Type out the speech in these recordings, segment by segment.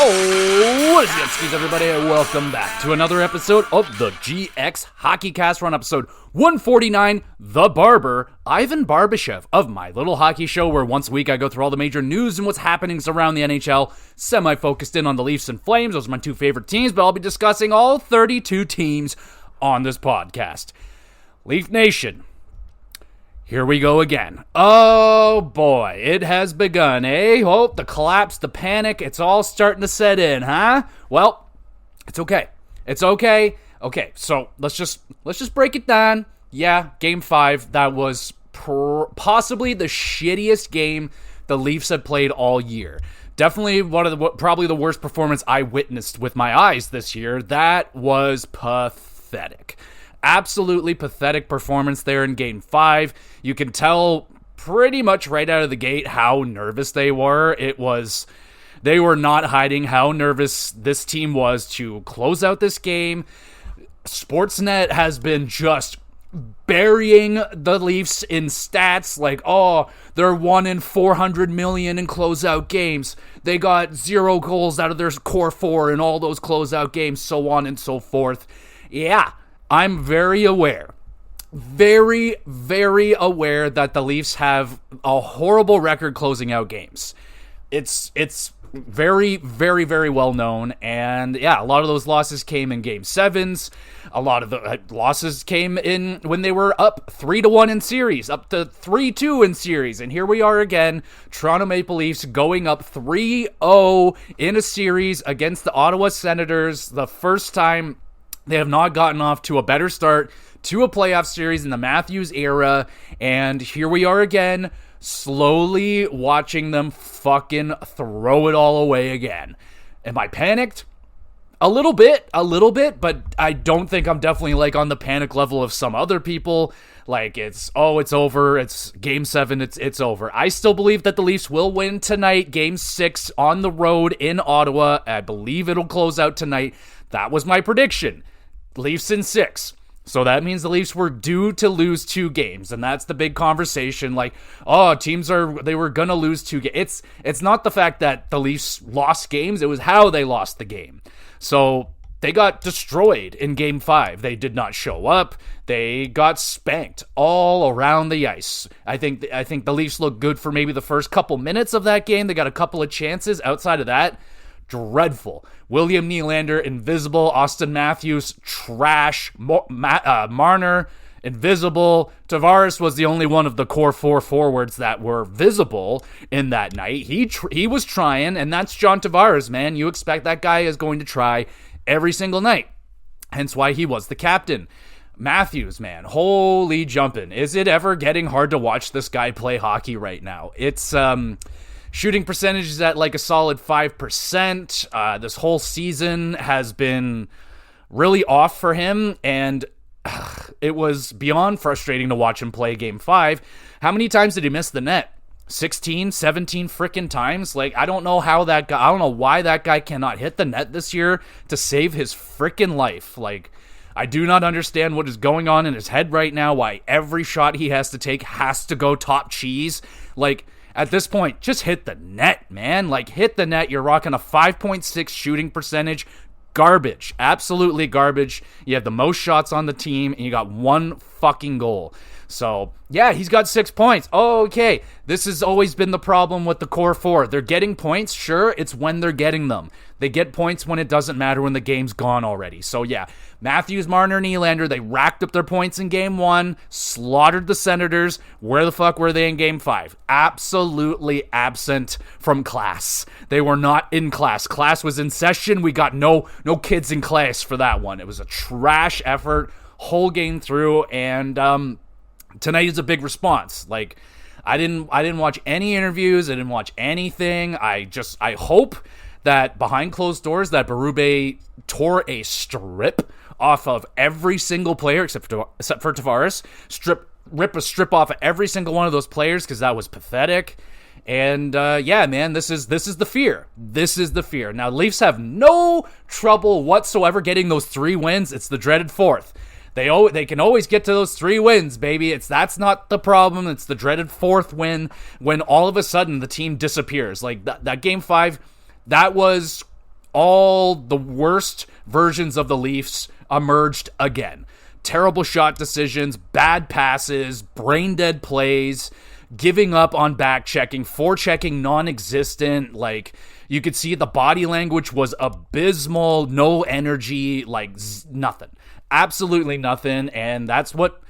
Oh, what is it, skis, everybody? Welcome back to another episode of the GXHockeyCast. We're on episode 149, The Barber, Ivan Barbashev of My Little Hockey Show, where once a week I go through all the major news and what's happening around the NHL, semi-focused in on the Leafs and Flames. Those are my two favorite teams, but I'll be discussing all 32 teams on this podcast. Leaf Nation, here we go again. Oh boy, it has begun, eh? Oh, the collapse, the panic, it's all starting to set in, huh? Well, it's okay. It's okay. Okay, so let's just break it down. Yeah, Game 5, that was possibly the shittiest game the Leafs had played all year. Definitely probably the worst performance I witnessed with my eyes this year. That was pathetic. Absolutely pathetic performance there in Game 5. You can tell pretty much right out of the gate how nervous they were. They were not hiding how nervous this team was to close out this game. Sportsnet has been just burying the Leafs in stats like, oh, they're 1 in 400 million in closeout games. They got 0 goals out of their core 4 in all those closeout games, so on and so forth. Yeah. I'm very aware, very, very aware that the Leafs have a horrible record closing out games. It's very, very, very well known, and yeah, a lot of those losses came in Game 7s. A lot of the losses came in when they were up 3-1 in series, up to 3-2 in series, and here we are again, Toronto Maple Leafs going up 3-0 in a series against the Ottawa Senators, the first time they have not gotten off to a better start to a playoff series in the Matthews era, and here we are again, slowly watching them fucking throw it all away again. Am I panicked? A little bit, but I don't think I'm definitely like on the panic level of some other people. Like it's over, it's Game 7, it's over. I still believe that the Leafs will win tonight, Game 6 on the road in Ottawa. I believe it'll close out tonight. That was my prediction. Leafs in 6. So that means the Leafs were due to lose 2 games, and that's the big conversation. Like, oh, they were gonna lose 2 games. It's not the fact that the Leafs lost games; it was how they lost the game. So they got destroyed in Game 5. They did not show up. They got spanked all around the ice. I think the Leafs looked good for maybe the first couple minutes of that game. They got a couple of chances. Outside of that, dreadful. William Nylander, invisible. Austin Matthews, trash. Marner, invisible. Tavares was the only one of the core 4 forwards that were visible in that night. He was trying, and that's John Tavares, man. You expect that guy is going to try every single night. Hence why he was the captain. Matthews, man, holy jumping. Is it ever getting hard to watch this guy play hockey right now? It's, shooting percentage is at like a solid 5%. This whole season has been really off for him, and it was beyond frustrating to watch him play Game 5. How many times did he miss the net? 16, 17 freaking times? Like, I don't know why that guy cannot hit the net this year to save his freaking life. Like, I do not understand what is going on in his head right now, why every shot he has to take has to go top cheese. Like, at this point, just hit the net, man. Like, hit the net. You're rocking a 5.6 shooting percentage. Garbage. Absolutely garbage. You have the most shots on the team, and you got 1 fucking goal. So, yeah, he's got 6 points. Okay, this has always been the problem with the core 4. They're getting points, sure, it's when they're getting them. They get points when it doesn't matter, when the game's gone already. So, yeah, Matthews, Marner, Nylander, they racked up their points in Game 1, slaughtered the Senators. Where the fuck were they in Game 5? Absolutely absent from class. They were not in class. Class was in session. We got no kids in class for that one. It was a trash effort whole game through, and tonight is a big response. Like, I didn't watch any interviews. I didn't watch anything. I hope that behind closed doors that Berube tore a strip off of every single player except for Tavares. Rip a strip off of every single one of those players, because that was pathetic. And yeah, man, this is the fear. This is the fear. Now, Leafs have no trouble whatsoever getting those 3 wins. It's the dreaded 4th. They can always get to those 3 wins, baby. That's not the problem. It's the dreaded 4th win when all of a sudden the team disappears. Like that Game 5, that was all the worst versions of the Leafs emerged again. Terrible shot decisions, bad passes, brain-dead plays, giving up on back-checking, forechecking non-existent. Like, you could see the body language was abysmal, no energy, like nothing. Absolutely nothing, and that's what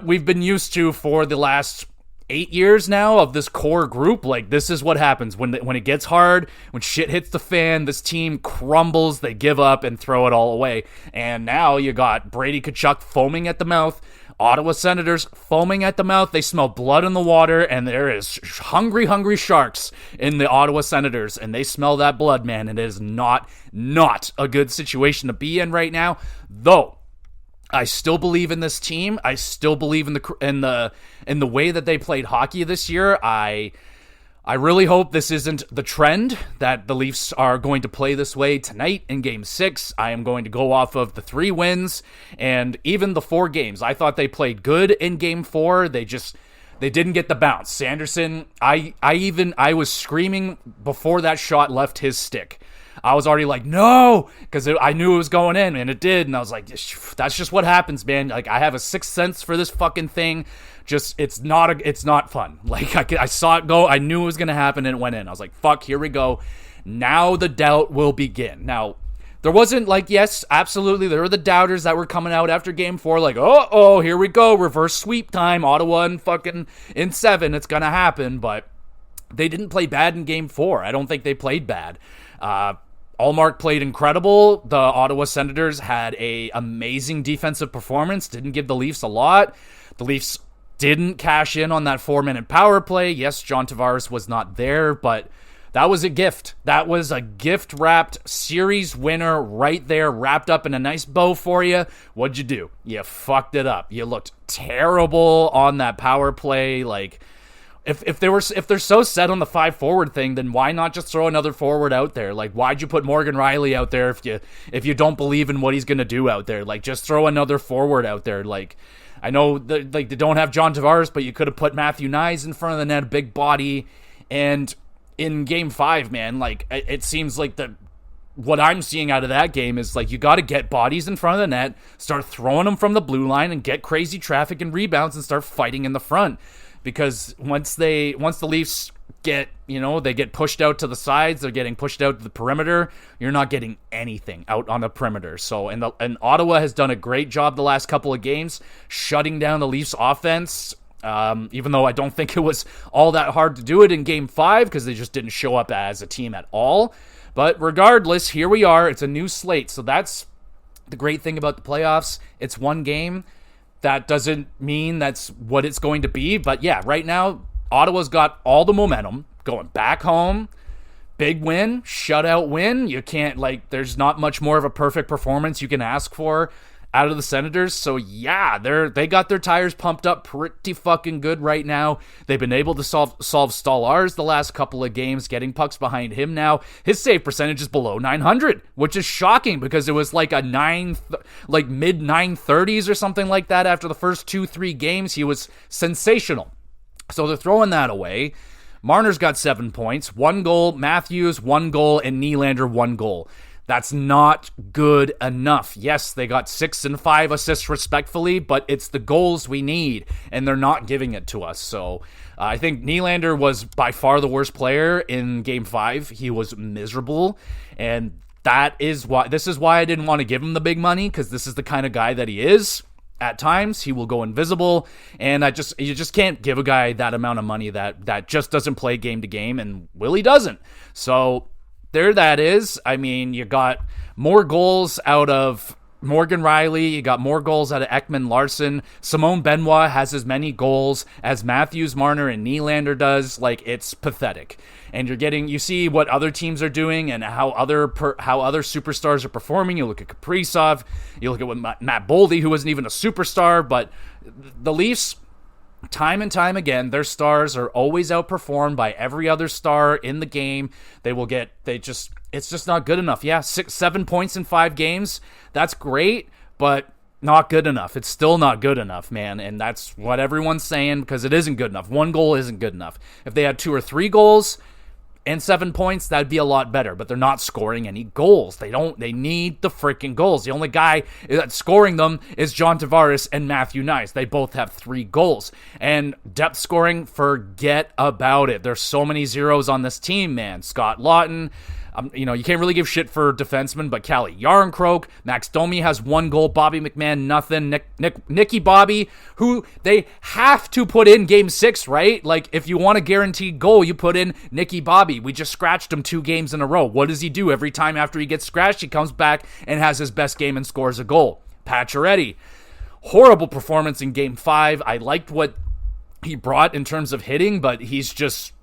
we've been used to for the last 8 years now of this core group. Like, this is what happens when it gets hard, when shit hits the fan, this team crumbles, they give up and throw it all away. And now you got Brady Tkachuk foaming at the mouth, Ottawa Senators foaming at the mouth. They smell blood in the water, and there is hungry sharks in the Ottawa Senators, and they smell that blood, man. And it is not a good situation to be in right now, though. I still believe in this team. I still believe in the way that they played hockey this year. I really hope this isn't the trend, that the Leafs are going to play this way tonight in Game 6. I am going to go off of the 3 wins and even the 4 games. I thought they played good in Game 4. They didn't get the bounce. Sanderson, I was screaming before that shot left his stick. I was already like, no, because I knew it was going in, and it did, and I was like, that's just what happens, man. Like, I have a sixth sense for this fucking thing. Just, it's not fun. Like, I saw it go, I knew it was going to happen, and it went in. I was like, fuck, here we go. Now the doubt will begin. Now, there wasn't, like, yes, absolutely, there were the doubters that were coming out after Game 4, like, oh, here we go, reverse sweep time, Ottawa in 7, it's going to happen, but they didn't play bad in Game 4. I don't think they played bad. Allmark played incredible. The Ottawa Senators had a amazing defensive performance, didn't give the Leafs a lot. The Leafs didn't cash in on that 4-minute power play. Yes, John Tavares was not there, but that was a gift. That was a gift-wrapped series winner right there, wrapped up in a nice bow for you. What'd you do? You fucked it up. You looked terrible on that power play. Like, If they're so set on the 5-forward thing, then why not just throw another forward out there? Like, why'd you put Morgan Riley out there if you don't believe in what he's gonna do out there? Like, just throw another forward out there. Like, I know they don't have John Tavares, but you could have put Matthew Nyes in front of the net, a big body. And in Game 5, man, like, it seems like what I'm seeing out of that game is, like, you got to get bodies in front of the net, start throwing them from the blue line, and get crazy traffic and rebounds and start fighting in the front. Because once the Leafs get pushed out to the sides, they're getting pushed out to the perimeter, you're not getting anything out on the perimeter. So, and Ottawa has done a great job the last couple of games shutting down the Leafs offense, even though I don't think it was all that hard to do it in Game 5 because they just didn't show up as a team at all. But regardless, here we are. It's a new slate. So that's the great thing about the playoffs. It's one game. That doesn't mean that's what it's going to be. But yeah, right now, Ottawa's got all the momentum going back home. Big win, shutout win. You can't, there's not much more of a perfect performance you can ask for out of the Senators. So yeah, they got their tires pumped up pretty fucking good right now. They've been able to solve Stolarz the last couple of games, getting pucks behind him now. His save percentage is below 900, which is shocking because it was like a mid 930s or something like that after the first 2-3 games. He was sensational. So they're throwing that away. Marner's got 7 points, 1 goal, Matthews 1 goal, and Nylander 1 goal. That's not good enough. Yes, they got 6 and 5 assists respectfully, but it's the goals we need, and they're not giving it to us. So I think Nylander was by far the worst player in Game 5. He was miserable, and this is why I didn't want to give him the big money, because this is the kind of guy that he is. At times, he will go invisible, and you just can't give a guy that amount of money that just doesn't play game to game, and Willie doesn't. So there that is. I mean, you got more goals out of Morgan Riley. You got more goals out of Ekman Larson. Simone Benoit has as many goals as Matthews, Marner, and Nylander does. Like, it's pathetic. And you see what other teams are doing and how other superstars are performing. You look at Kaprizov. You look at what Matt Boldy, who wasn't even a superstar. But the Leafs, time and time again, their stars are always outperformed by every other star in the game. It's just not good enough. Yeah, 7 points in 5 games. That's great, but not good enough. It's still not good enough, man. And that's what everyone's saying, because it isn't good enough. 1 goal isn't good enough. If they had 2 or 3 goals, and 7 points, that'd be a lot better. But they're not scoring any goals. They need the freaking goals. The only guy that's scoring them is John Tavares and Matthew Knies. They both have 3 goals. And depth scoring, forget about it. There's so many zeros on this team, man. Scott Lawton. You can't really give shit for defensemen, but Calle Yarncroke, Max Domi has 1 goal, Bobby McMahon, nothing, Nicky Bobby, who they have to put in Game 6, right? Like, if you want a guaranteed goal, you put in Nicky Bobby. We just scratched him 2 games in a row. What does he do? Every time after he gets scratched, he comes back and has his best game and scores a goal. Pacioretty, horrible performance in Game 5. I liked what he brought in terms of hitting, but he's just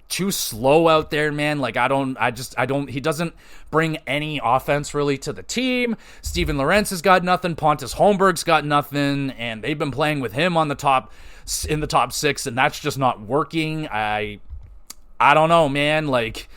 too slow out there, man. Like, he doesn't bring any offense really to the team. Steven Lorentz has got nothing. Pontus Holmberg's got nothing, and they've been playing with him in the top 6, and that's just not working. I don't know, man. Like,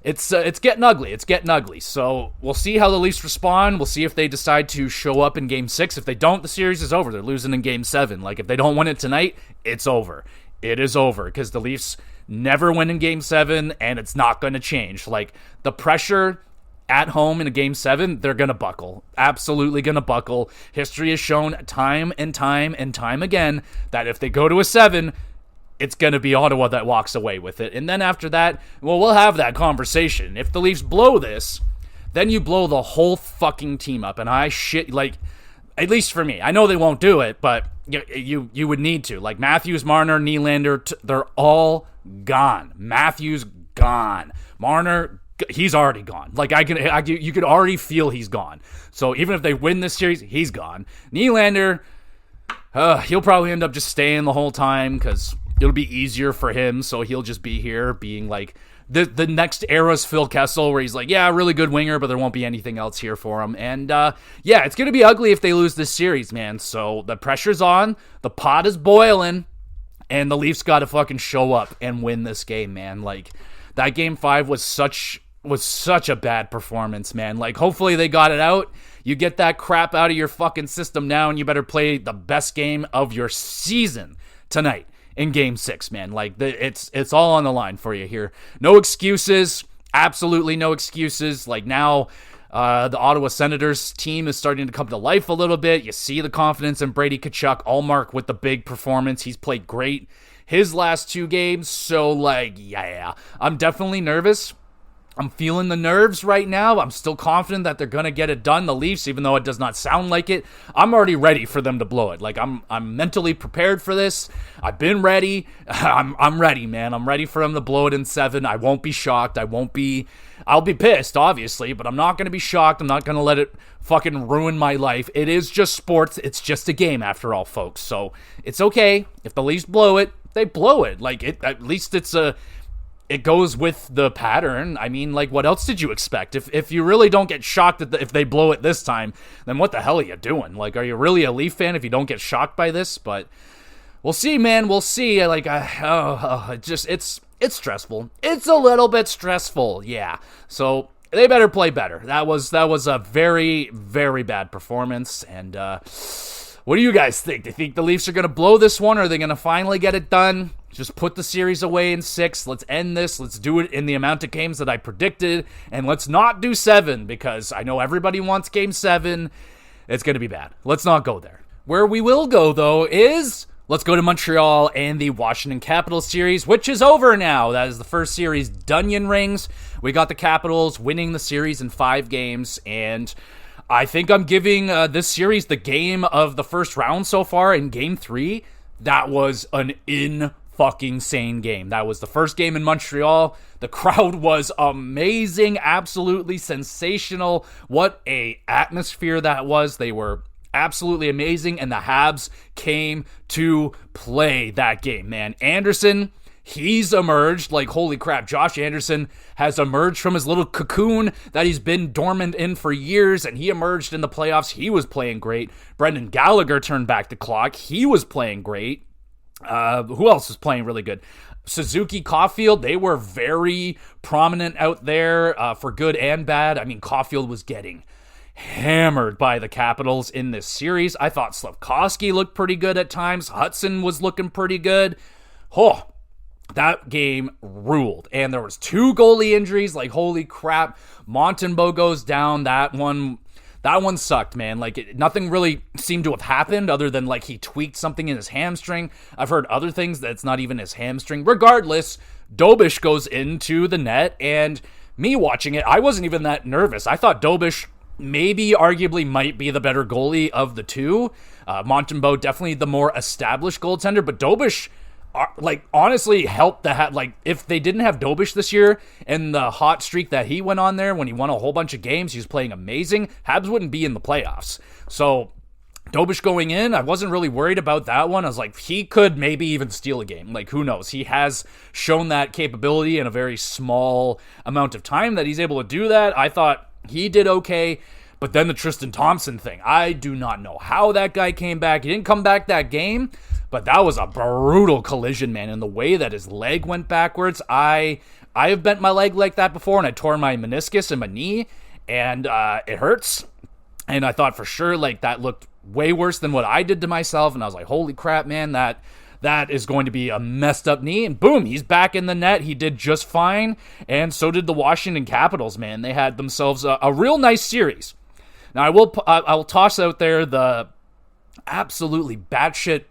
it's getting ugly. It's getting ugly. So we'll see how the Leafs respond. We'll see if they decide to show up in Game 6. If they don't, the series is over. They're losing in Game 7. Like, if they don't win it tonight, it's over. It is over, because the Leafs never win in Game 7, and it's not going to change. Like, the pressure at home in a Game 7, they're going to buckle. Absolutely going to buckle. History has shown time and time and time again that if they go to a 7, it's going to be Ottawa that walks away with it. And then after that, well, we'll have that conversation. If the Leafs blow this, then you blow the whole fucking team up. And at least for me, I know they won't do it, but you would need to. Like, Matthews, Marner, Nylander, they're all gone. Matthews gone. Marner, he's already gone. Like, you could already feel he's gone. So even if they win this series, he's gone. Nylander, he'll probably end up just staying the whole time because it'll be easier for him. So he'll just be here being like the next era's Phil Kessel, where he's like, yeah, really good winger, but there won't be anything else here for him. And yeah, it's going to be ugly if they lose this series, man. So the pressure's on. The pot is boiling. And the Leafs got to fucking show up and win this game, man. Like, that Game 5 was such a bad performance, man. Like, hopefully they got it out. You get that crap out of your fucking system now, and you better play the best game of your season tonight in Game 6, man. Like, it's all on the line for you here. No excuses. Absolutely no excuses. Like, now the Ottawa Senators team is starting to come to life a little bit. You see the confidence in Brady Tkachuk. Allmark with the big performance. He's played great his last 2 games. So, like, yeah, I'm definitely nervous. I'm feeling the nerves right now. I'm still confident that they're going to get it done. The Leafs, even though it does not sound like it, I'm already ready for them to blow it. Like, I'm mentally prepared for this. I've been ready. I'm ready, man. I'm ready for them to blow it in 7. I won't be shocked. I'll be pissed, obviously, but I'm not going to be shocked. I'm not going to let it fucking ruin my life. It is just sports. It's just a game after all, folks. So it's okay. If the Leafs blow it, they blow it. Like, at least it goes with the pattern. I mean, like, what else did you expect? If you really don't get shocked if they blow it this time, then what the hell are you doing? Like, are you really a Leaf fan if you don't get shocked by this? But we'll see, man. We'll see. Like, it's stressful. It's a little bit stressful, yeah. So they better play better. That was a very, very bad performance. And what do you guys think? Do you think the Leafs are going to blow this one, or are they going to finally get it done? Just put the series away in 6. Let's end this. Let's do it in the amount of games that I predicted. And let's not do 7, because I know everybody wants Game 7. It's going to be bad. Let's not go there. Where we will go, though, is let's go to Montreal and the Washington Capitals series, which is over now. That is the first series, Dunyan Rings. We got the Capitals winning the series in 5 games, and I think I'm giving this series the game of the first round so far in Game 3. That was an fucking sane game. That was the first game in Montreal. The crowd was amazing, absolutely sensational. What a atmosphere that was. They were absolutely amazing, and the Habs came to play that game, man. Anderson, he's emerged. Like, holy crap, Josh Anderson has emerged from his little cocoon that he's been dormant in for years, and he emerged in the playoffs. He was playing great. Brendan Gallagher turned back the clock. He was playing great. Who else was playing really good? Suzuki, Caulfield, they were very prominent out there for good and bad. I mean, Caulfield was getting hammered by the Capitals in this series. I thought Slafkovsky looked pretty good at times. Hudson was looking pretty good. Oh, that game ruled. And there was 2 goalie injuries. Like, holy crap. Montembeault goes down. That one sucked, man. Like, nothing really seemed to have happened other than, like, he tweaked something in his hamstring. I've heard other things that's not even his hamstring. Regardless, Dobish goes into the net, and me watching it, I wasn't even that nervous. I thought Dobish maybe arguably might be the better goalie of the two. Montembeault definitely the more established goaltender, but Dobish, like, honestly helped the like, if they didn't have Dobish this year and the hot streak that he went on there when he won a whole bunch of games, he was playing amazing, Habs wouldn't be in the playoffs. So Dobish going in, I wasn't really worried about that one. I was like, he could maybe even steal a game. Like, who knows? He has shown that capability in a very small amount of time that he's able to do that. I thought he did okay. But then the Tristan Thompson thing, I do not know how that guy came back. He didn't come back that game, but that was a brutal collision, man. And the way that his leg went backwards, I have bent my leg like that before, and I tore my meniscus in my knee, and it hurts. And I thought for sure, like, that looked way worse than what I did to myself. And I was like, holy crap, man, that is going to be a messed up knee. And boom, he's back in the net. He did just fine. And so did the Washington Capitals, man. They had themselves a real nice series. Now, I will toss out there the absolutely batshit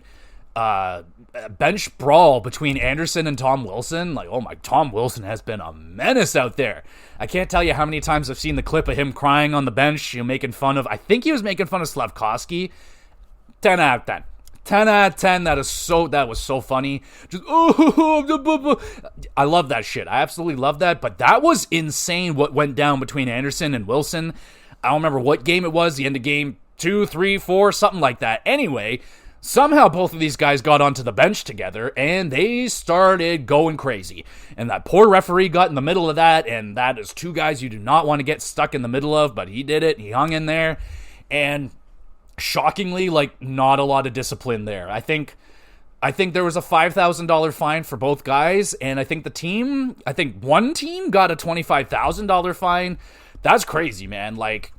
bench brawl between Anderson and Tom Wilson. Like, oh my, Tom Wilson has been a menace out there. I can't tell you how many times I've seen the clip of him crying on the bench, making fun of, I think he was making fun of Slavkovsky. 10 out of 10. 10 out of 10. That was so funny. Just, I love that shit. I absolutely love that. But that was insane what went down between Anderson and Wilson. I don't remember what game it was, the end of game 2, 3, 4, something like that. Anyway, somehow both of these guys got onto the bench together, and they started going crazy. And that poor referee got in the middle of that, and that is 2 guys you do not want to get stuck in the middle of, but he did it. He hung in there, and shockingly, like, not a lot of discipline there. I think there was a $5,000 fine for both guys, and I think one team got a $25,000 fine. That's crazy, man. Like,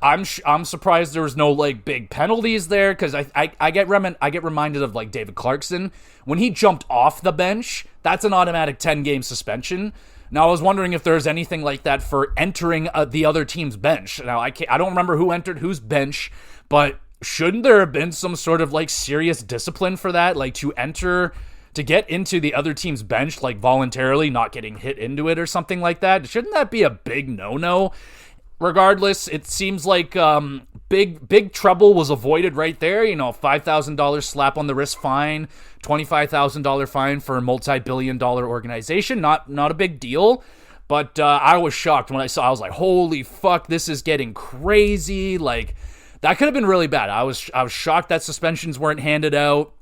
I'm surprised there was no, like, big penalties there, because I get reminded of, like, David Clarkson when he jumped off the bench. That's an automatic 10-game suspension. Now, I was wondering if there's anything like that for entering the other team's bench. Now, I don't remember who entered whose bench, but shouldn't there have been some sort of, like, serious discipline for that, like, to get into the other team's bench, like, voluntarily, not getting hit into it or something like that? Shouldn't that be a big no-no? Regardless, it seems like big trouble was avoided right there. $5,000 slap on the wrist fine, $25,000 fine for a multi-billion-dollar organization. Not a big deal, but I was shocked when I was like, holy fuck, this is getting crazy. Like, that could have been really bad. I was shocked that suspensions weren't handed out.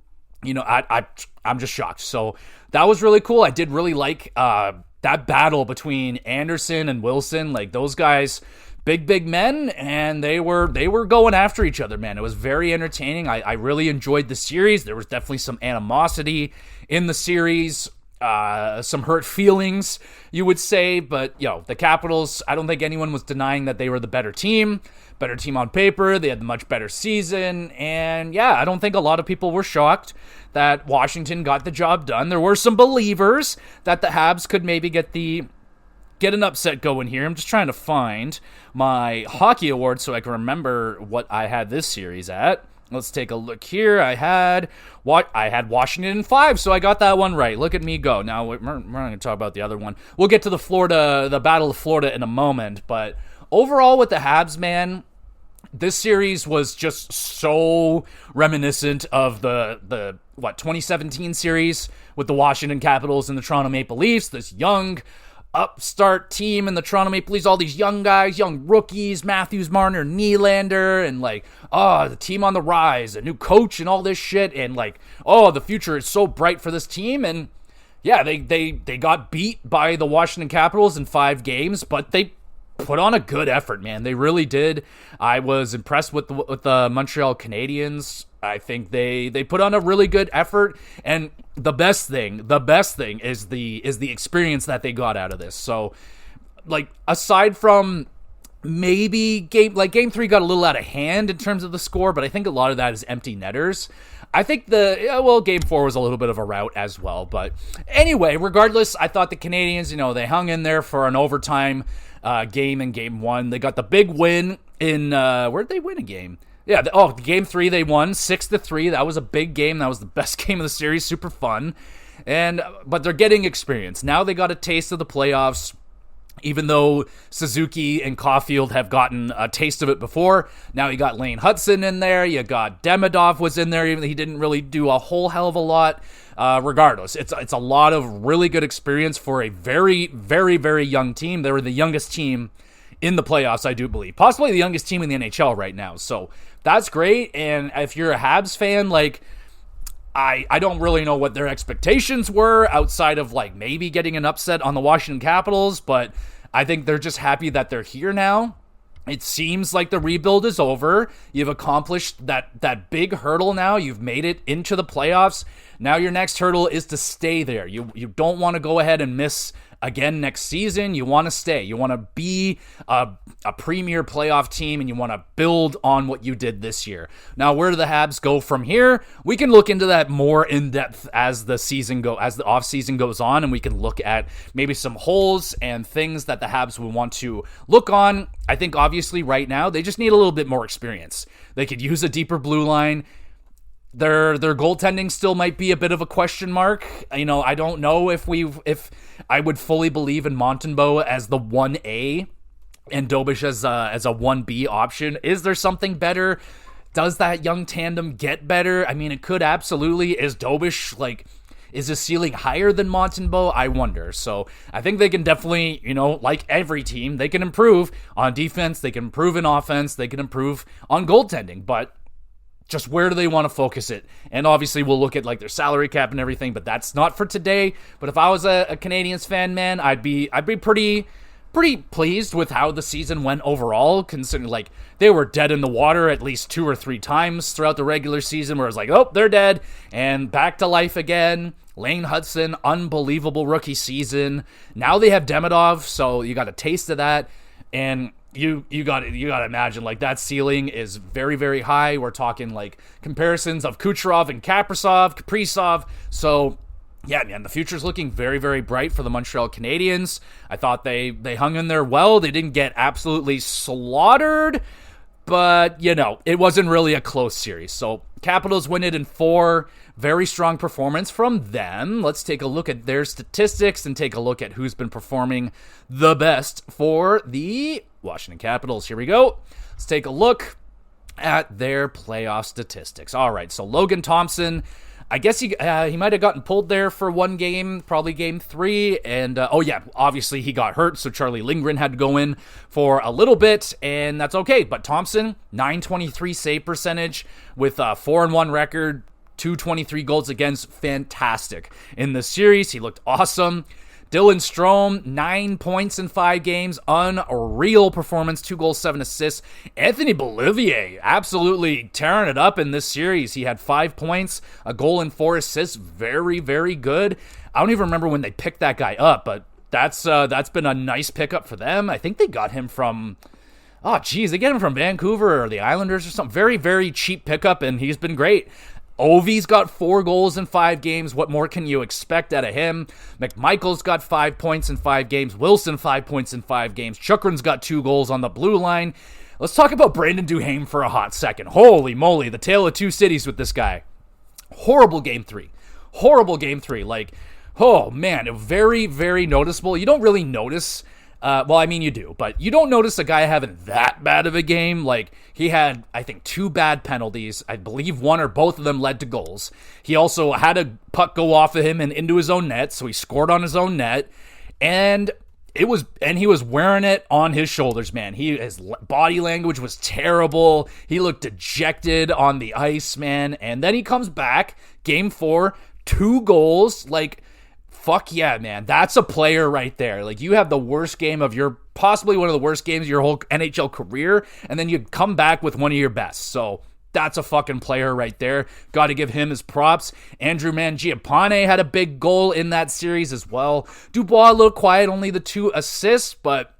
I'm just shocked. So that was really cool. I did really like that battle between Anderson and Wilson. Like, those guys, big men, and they were going after each other, man. It was very entertaining. I really enjoyed the series. There was definitely some animosity in the series, some hurt feelings, you would say, but the Capitals, I don't think anyone was denying that they were the better team on paper. They had the much better season, and I don't think a lot of people were shocked that Washington got the job done. There were some believers that the Habs could maybe get an upset going here. I'm just trying to find my hockey award so I can remember what I had this series at. Let's take a look here. I had Washington in 5, so I got that one right. Look at me go. Now, we're not going to talk about the other one. We'll get to the Battle of Florida in a moment, but overall with the Habs, man, this series was just so reminiscent of the 2017 series with the Washington Capitals and the Toronto Maple Leafs. This young upstart team in the Toronto Maple Leafs, all these young guys, young rookies, Matthews, Marner, Nylander, and the team on the rise, a new coach and all this shit, and the future is so bright for this team. And they got beat by the Washington Capitals in 5 games, but they put on a good effort, man. They really did. I was impressed with the Montreal Canadiens. I think they put on a really good effort, and the best thing is the experience that they got out of this. So, aside from maybe game 3 got a little out of hand in terms of the score, but I think a lot of that is empty netters. I think game 4 was a little bit of a rout as well. But anyway, regardless, I thought the Canadians, they hung in there for an overtime game in game 1. They got the big win in, where'd they win a game? Yeah, game 3 they won 6-3. That was a big game. That was the best game of the series. Super fun. But they're getting experience. Now they got a taste of the playoffs. Even though Suzuki and Caulfield have gotten a taste of it before, now you got Lane Hudson in there. You got Demidov was in there, even though he didn't really do a whole hell of a lot. Regardless, it's a lot of really good experience for a very, very, very young team. They were the youngest team in the playoffs, I do believe. Possibly the youngest team in the NHL right now. So that's great. And if you're a Habs fan, I don't really know what their expectations were outside of maybe getting an upset on the Washington Capitals, but I think they're just happy that they're here now. It seems like the rebuild is over. You've accomplished that big hurdle now. You've made it into the playoffs. Now your next hurdle is to stay there. You don't want to go ahead and miss again next season. You want to stay. You want to be a premier playoff team, and you want to build on what you did this year. Now, where do the Habs go from here? We can look into that more in depth as the off season goes on, and we can look at maybe some holes and things that the Habs will want to look on. I think obviously right now they just need a little bit more experience. They could use a deeper blue line. Their goaltending still might be a bit of a question mark. I don't know if I would fully believe in Montembeault as the 1A and Dobish as a 1B option. Is there something better? Does that young tandem get better? I mean, it could absolutely. Is Dobish is his ceiling higher than Montembeault? I wonder. So I think they can definitely, like every team, they can improve on defense, they can improve in offense, they can improve on goaltending, but just where do they want to focus it? And obviously we'll look at their salary cap and everything, but that's not for today. But if I was a Canadiens fan, man, I'd be pretty pleased with how the season went overall, considering they were dead in the water at least 2 or 3 times throughout the regular season where it's they're dead and back to life again. Lane Hudson, unbelievable rookie season. Now they have Demidov, so you got a taste of that. And you got to imagine that ceiling is very, very high. We're talking comparisons of Kucherov and Kaprizov. So yeah, man, the future's looking very, very bright for the Montreal Canadiens. I thought they hung in there well. They didn't get absolutely slaughtered, but it wasn't really a close series. So Capitals win it in 4. Very strong performance from them. Let's take a look at their statistics and take a look at who's been performing the best for the Washington Capitals. Here we go. Let's take a look at their playoff statistics. All right, so Logan Thompson, I guess he might have gotten pulled there for one game, probably game 3. And, obviously he got hurt, so Charlie Lindgren had to go in for a little bit, and that's okay. But Thompson, .923 save percentage with a 4-1 record, 223 goals against, fantastic. In the series, he looked awesome. Dylan Strome, 9 points in 5 games, unreal performance, 2 goals, 7 assists. Anthony Beauvillier, absolutely tearing it up in this series. He had 5 points, a goal and 4 assists, very, very good. I don't even remember when they picked that guy up, but that's been a nice pickup for them. I think they got him from, they get him from Vancouver or the Islanders or something. Very, very cheap pickup, and he's been great. Ovi's got 4 goals in 5 games. What more can you expect out of him? McMichael's got 5 points in 5 games. Wilson, 5 points in 5 games. Chukrin's got 2 goals on the blue line. Let's talk about Brandon Duhaime for a hot second. Holy moly, the tale of 2 cities with this guy. Horrible game 3. Oh man, very, very noticeable. You don't really notice. You do, but you don't notice a guy having that bad of a game. He had, I think, 2 bad penalties. I believe 1 or both of them led to goals. He also had a puck go off of him and into his own net, so he scored on his own net. And he was wearing it on his shoulders, man. His body language was terrible. He looked dejected on the ice, man. And then he comes back, game 4, 2 goals, fuck yeah, man. That's a player right there. You have the worst game of possibly one of the worst games of your whole NHL career, and then you come back with one of your best. So that's a fucking player right there. Got to give him his props. Andrew Mangiapane had a big goal in that series as well. Dubois a little quiet, only the 2 assists, but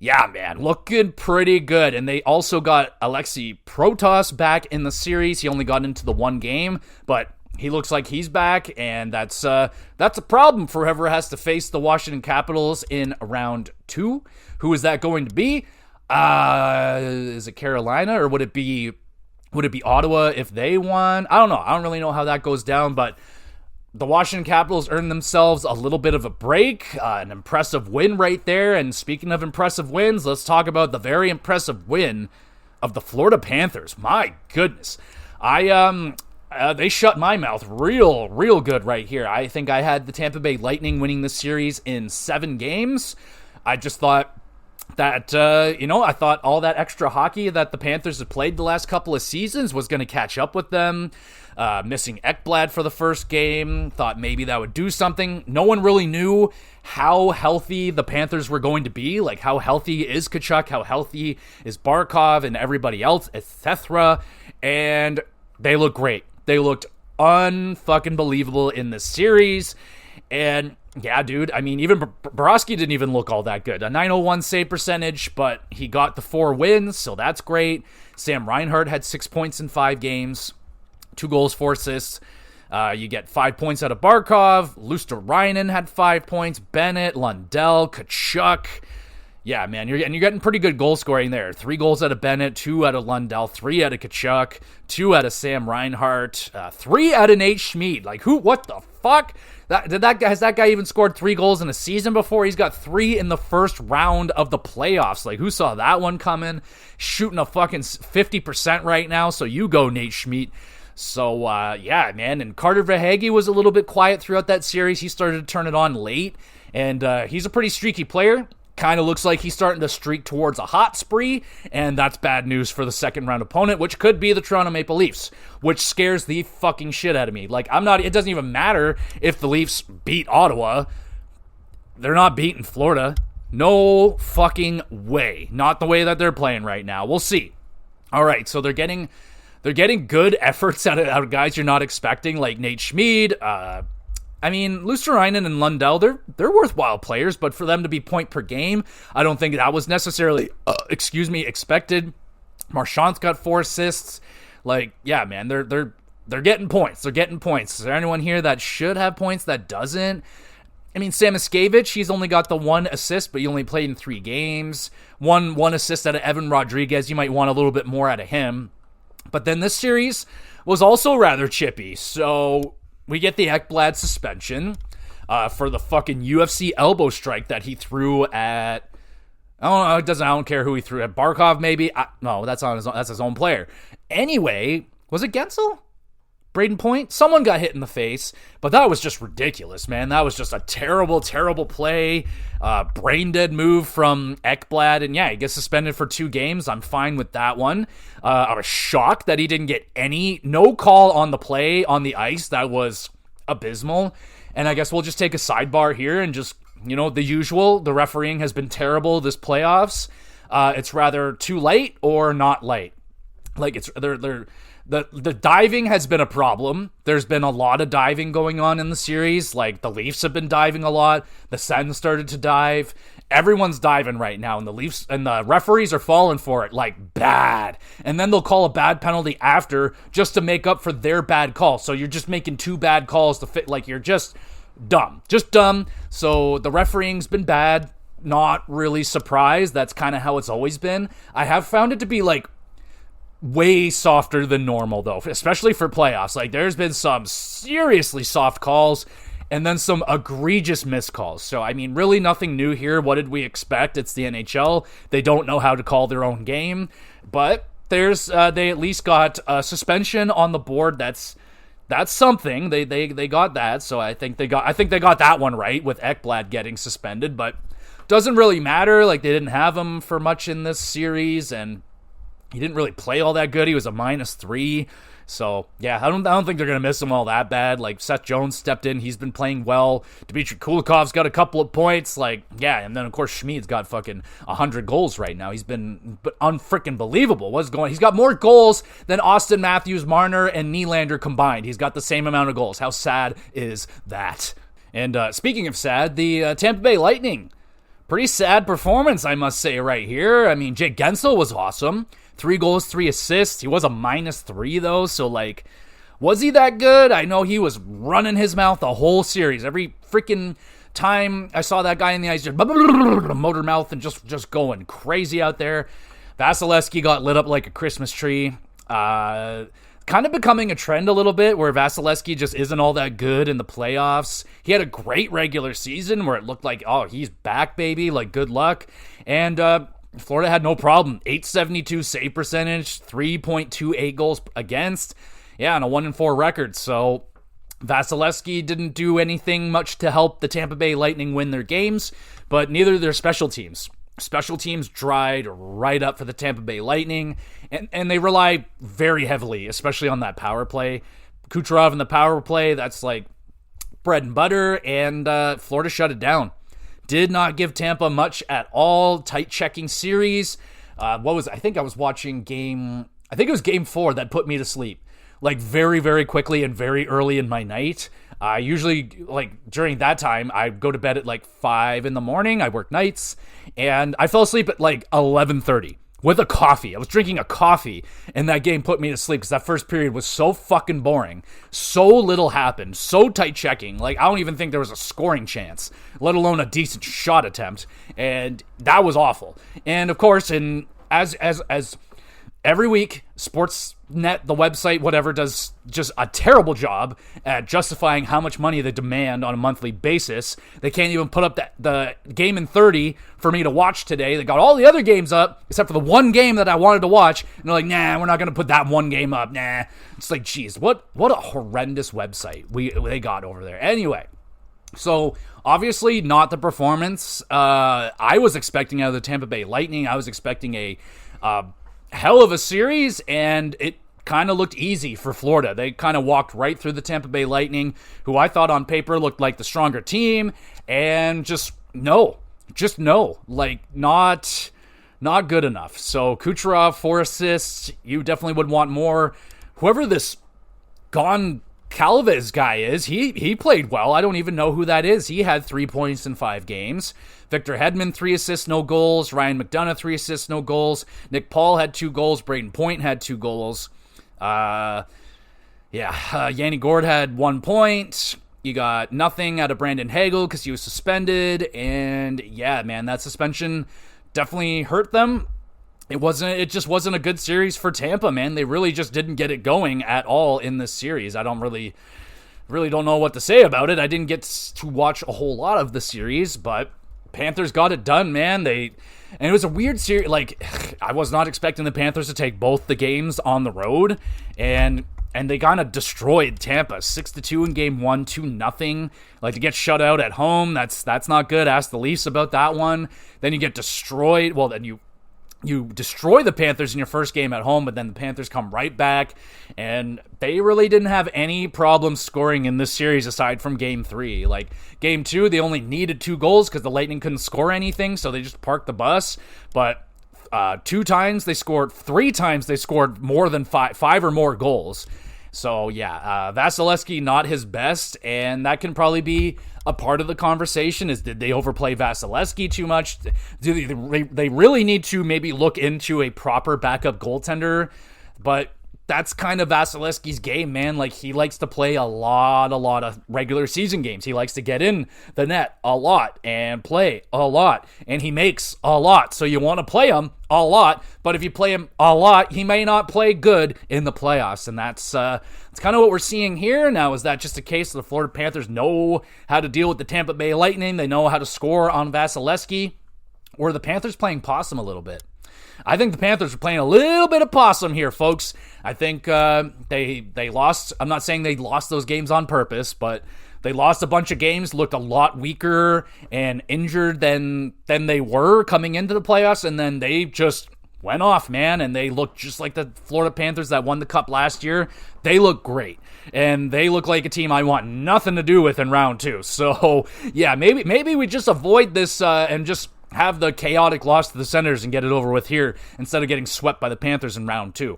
Yeah, man, looking pretty good. And they also got Alexei Protas back in the series. He only got into the one game, but he looks like he's back, and that's a problem for whoever has to face the Washington Capitals in round 2. Who is that going to be? Is it Carolina, or would it be Ottawa if they won? I don't know. I don't really know how that goes down, but the Washington Capitals earned themselves a little bit of a break, an impressive win right there. And speaking of impressive wins, let's talk about the very impressive win of the Florida Panthers. My goodness. They shut my mouth real good right here. I think I had the Tampa Bay Lightning winning this series in 7 games. I just thought that, I thought all that extra hockey that the Panthers had played the last couple of seasons was going to catch up with them. Missing Ekblad for the first game, thought maybe that would do something. No one really knew how healthy the Panthers were going to be, like how healthy is Tkachuk, how healthy is Barkov and everybody else, etc. And they look great. They looked unfucking believable in this series. And yeah, dude, I mean, even Bobrovsky didn't even look all that good. A .901 save percentage, but he got the 4 wins, so that's great. Sam Reinhart had 6 points in 5 games, 2 goals, 4 assists. You get 5 points out of Barkov. Luster-Reinen had 5 points. Bennett, Lundell, Tkachuk. Yeah, man, you're getting pretty good goal scoring there. 3 goals out of Bennett, 2 out of Lundell, 3 out of Tkachuk, 2 out of Sam Reinhart, 3 out of Nate Schmid. Like, what the fuck? Has that guy even scored 3 goals in a season before? He's got 3 in the first round of the playoffs. Like, who saw that one coming? Shooting a fucking 50% right now, so you go, Nate Schmid. So, yeah, man, and Carter Verhaeghe was a little bit quiet throughout that series. He started to turn it on late, and he's a pretty streaky player. Kind of looks like he's starting to streak towards a hot spree, and that's bad news for the second round opponent, which could be the Toronto Maple Leafs, which scares the fucking shit out of me. Like, it doesn't even matter if the Leafs beat Ottawa. They're not beating Florida. No fucking way. Not the way that they're playing right now. We'll see. All right, so they're getting good efforts out of guys you're not expecting, like Nate Schmid. Luster-Reinen and Lundell, they're worthwhile players, but for them to be point per game, I don't think that was necessarily, expected. Marchand's got 4 assists. Like, yeah, man, they're getting points. They're getting points. Is there anyone here that should have points that doesn't? I mean, Samoskevich, he's only got the 1 assist, but he only played in 3 games. One assist out of Evan Rodriguez. You might want a little bit more out of him. But then this series was also rather chippy, so we get the Ekblad suspension for the fucking UFC elbow strike that he threw at, I don't care who he threw at. Barkov, maybe? No, that's his own player. Anyway, was it Gensel? Braden Point? Someone got hit in the face, but that was just ridiculous, man. That was just a terrible, terrible play. Brain dead move from Ekblad, and yeah, he gets suspended for 2 games. I'm fine with that one. I was shocked that he didn't get no call on the play on the ice. That was abysmal. And I guess we'll just take a sidebar here and just, the usual. The refereeing has been terrible this playoffs. It's rather too late or not late. Like, The diving has been a problem. There's been a lot of diving going on in the series. Like, the Leafs have been diving a lot. The Sens started to dive. Everyone's diving right now, and the Leafs and the referees are falling for it, like, bad. And then they'll call a bad penalty after just to make up for their bad call. So you're just making 2 bad calls to fit. Like, you're just dumb. Just dumb. So the refereeing's been bad. Not really surprised. That's kind of how it's always been. I have found it to be, like, way softer than normal, though, especially for playoffs. Like, there's been some seriously soft calls and then some egregious missed calls. So, I mean, really nothing new here. What did we expect? It's the NHL. They don't know how to call their own game, but they at least got a suspension on the board. That's something. They got that. So I think they got that one right with Ekblad getting suspended, but doesn't really matter. Like, they didn't have him for much in this series, and he didn't really play all that good. He was a -3. So, yeah, I don't think they're going to miss him all that bad. Like, Seth Jones stepped in. He's been playing well. Dmitry Kulikov's got a couple of points. Like, yeah, and then, of course, Schmid's got fucking 100 goals right now. He's been unfreaking believable. He's got more goals than Austin Matthews, Marner, and Nylander combined. He's got the same amount of goals. How sad is that? And speaking of sad, the Tampa Bay Lightning pretty sad performance, I must say, right here. I mean, Jake Gensel was awesome. 3 goals, 3 assists. He was a -3, though, so, like, was he that good? I know he was running his mouth the whole series. Every freaking time I saw that guy in the ice, just motor mouth and just going crazy out there. Vasilevsky got lit up like a Christmas tree. Kind of becoming a trend a little bit where Vasilevsky just isn't all that good in the playoffs. He had a great regular season where it looked like, oh, he's back, baby. Like, good luck. And Florida had no problem. .872 save percentage, 3.28 goals against. Yeah, and a 1-4 record. So Vasilevsky didn't do anything much to help the Tampa Bay Lightning win their games, but neither did their special teams. Special teams dried right up for the Tampa Bay Lightning, and they rely very heavily, especially on that power play. Kucherov in the power play, that's like bread and butter, and Florida shut it down. Did not give Tampa much at all. Tight checking series. I think I was watching I think it was game 4 that put me to sleep. Like, very, very quickly and very early in my night. Usually, like, during that time, I go to bed at, like, 5 in the morning. I work nights. And I fell asleep at, like, 11:30 with a coffee. I was drinking a coffee, and that game put me to sleep because that first period was so fucking boring. So little happened. So tight checking. Like, I don't even think there was a scoring chance, let alone a decent shot attempt. And that was awful. And, of course, as every week, Sportsnet, the website, whatever, does just a terrible job at justifying how much money they demand on a monthly basis. They can't even put up the game in 30 for me to watch today. They got all the other games up, except for the one game that I wanted to watch. And they're like, nah, we're not going to put that one game up. Nah. It's like, geez, what a horrendous website they got over there. Anyway, so obviously not the performance I was expecting out of the Tampa Bay Lightning. I was expecting a hell of a series, and it kind of looked easy for Florida. They kind of walked right through the Tampa Bay Lightning, who I thought on paper looked like the stronger team, and just no, like not good enough. So Kucherov, 4 assists. You definitely would want more. Whoever this Goncalves guy is, he played well. I don't even know who that is. He had 3 points in 5 games. Victor Hedman, 3 assists, no goals. Ryan McDonough, 3 assists, no goals. Nick Paul had 2 goals. Braden Point had 2 goals. Yanni Gourde had 1 point. You got nothing out of Brandon Hagel because he was suspended. And yeah, man, that suspension definitely hurt them. It just wasn't a good series for Tampa, man. They really just didn't get it going at all in this series. I don't really don't know what to say about it. I didn't get to watch a whole lot of the series, but Panthers got it done, man. And it was a weird series. Like, I was not expecting the Panthers to take both the games on the road, and they kind of destroyed Tampa 6-2 in game 1, 2-0. Like, to get shut out at home, that's not good. Ask the Leafs about that one. Then you get destroyed. Well, then you destroy the Panthers in your first game at home, but then the Panthers come right back, and they really didn't have any problem scoring in this series aside from game 3. Like, game 2, they only needed 2 goals because the Lightning couldn't score anything, so they just parked the bus. But 2 times they scored, 3 times they scored more than 5 or more goals. So yeah, Vasilevsky not his best, and that can probably be a part of the conversation. Is, did they overplay Vasilevsky too much? Do they really need to maybe look into a proper backup goaltender? But that's kind of Vasilevsky's game, man. Like, he likes to play a lot of regular season games. He likes to get in the net a lot and play a lot, and he makes a lot. So you want to play him a lot, but if you play him a lot, he may not play good in the playoffs, and that's kind of what we're seeing here. Now, is that just a case of the Florida Panthers know how to deal with the Tampa Bay Lightning? They know how to score on Vasilevsky, or are the Panthers playing possum a little bit? I think the Panthers are playing a little bit of possum here, folks. I think they lost. I'm not saying they lost those games on purpose, but they lost a bunch of games, looked a lot weaker and injured than they were coming into the playoffs, and then they just went off, man, and they look just like the Florida Panthers that won the Cup last year. They look great, and they look like a team I want nothing to do with in round 2. So, yeah, maybe we just avoid this and just have the chaotic loss to the Senators and get it over with here instead of getting swept by the Panthers in round 2.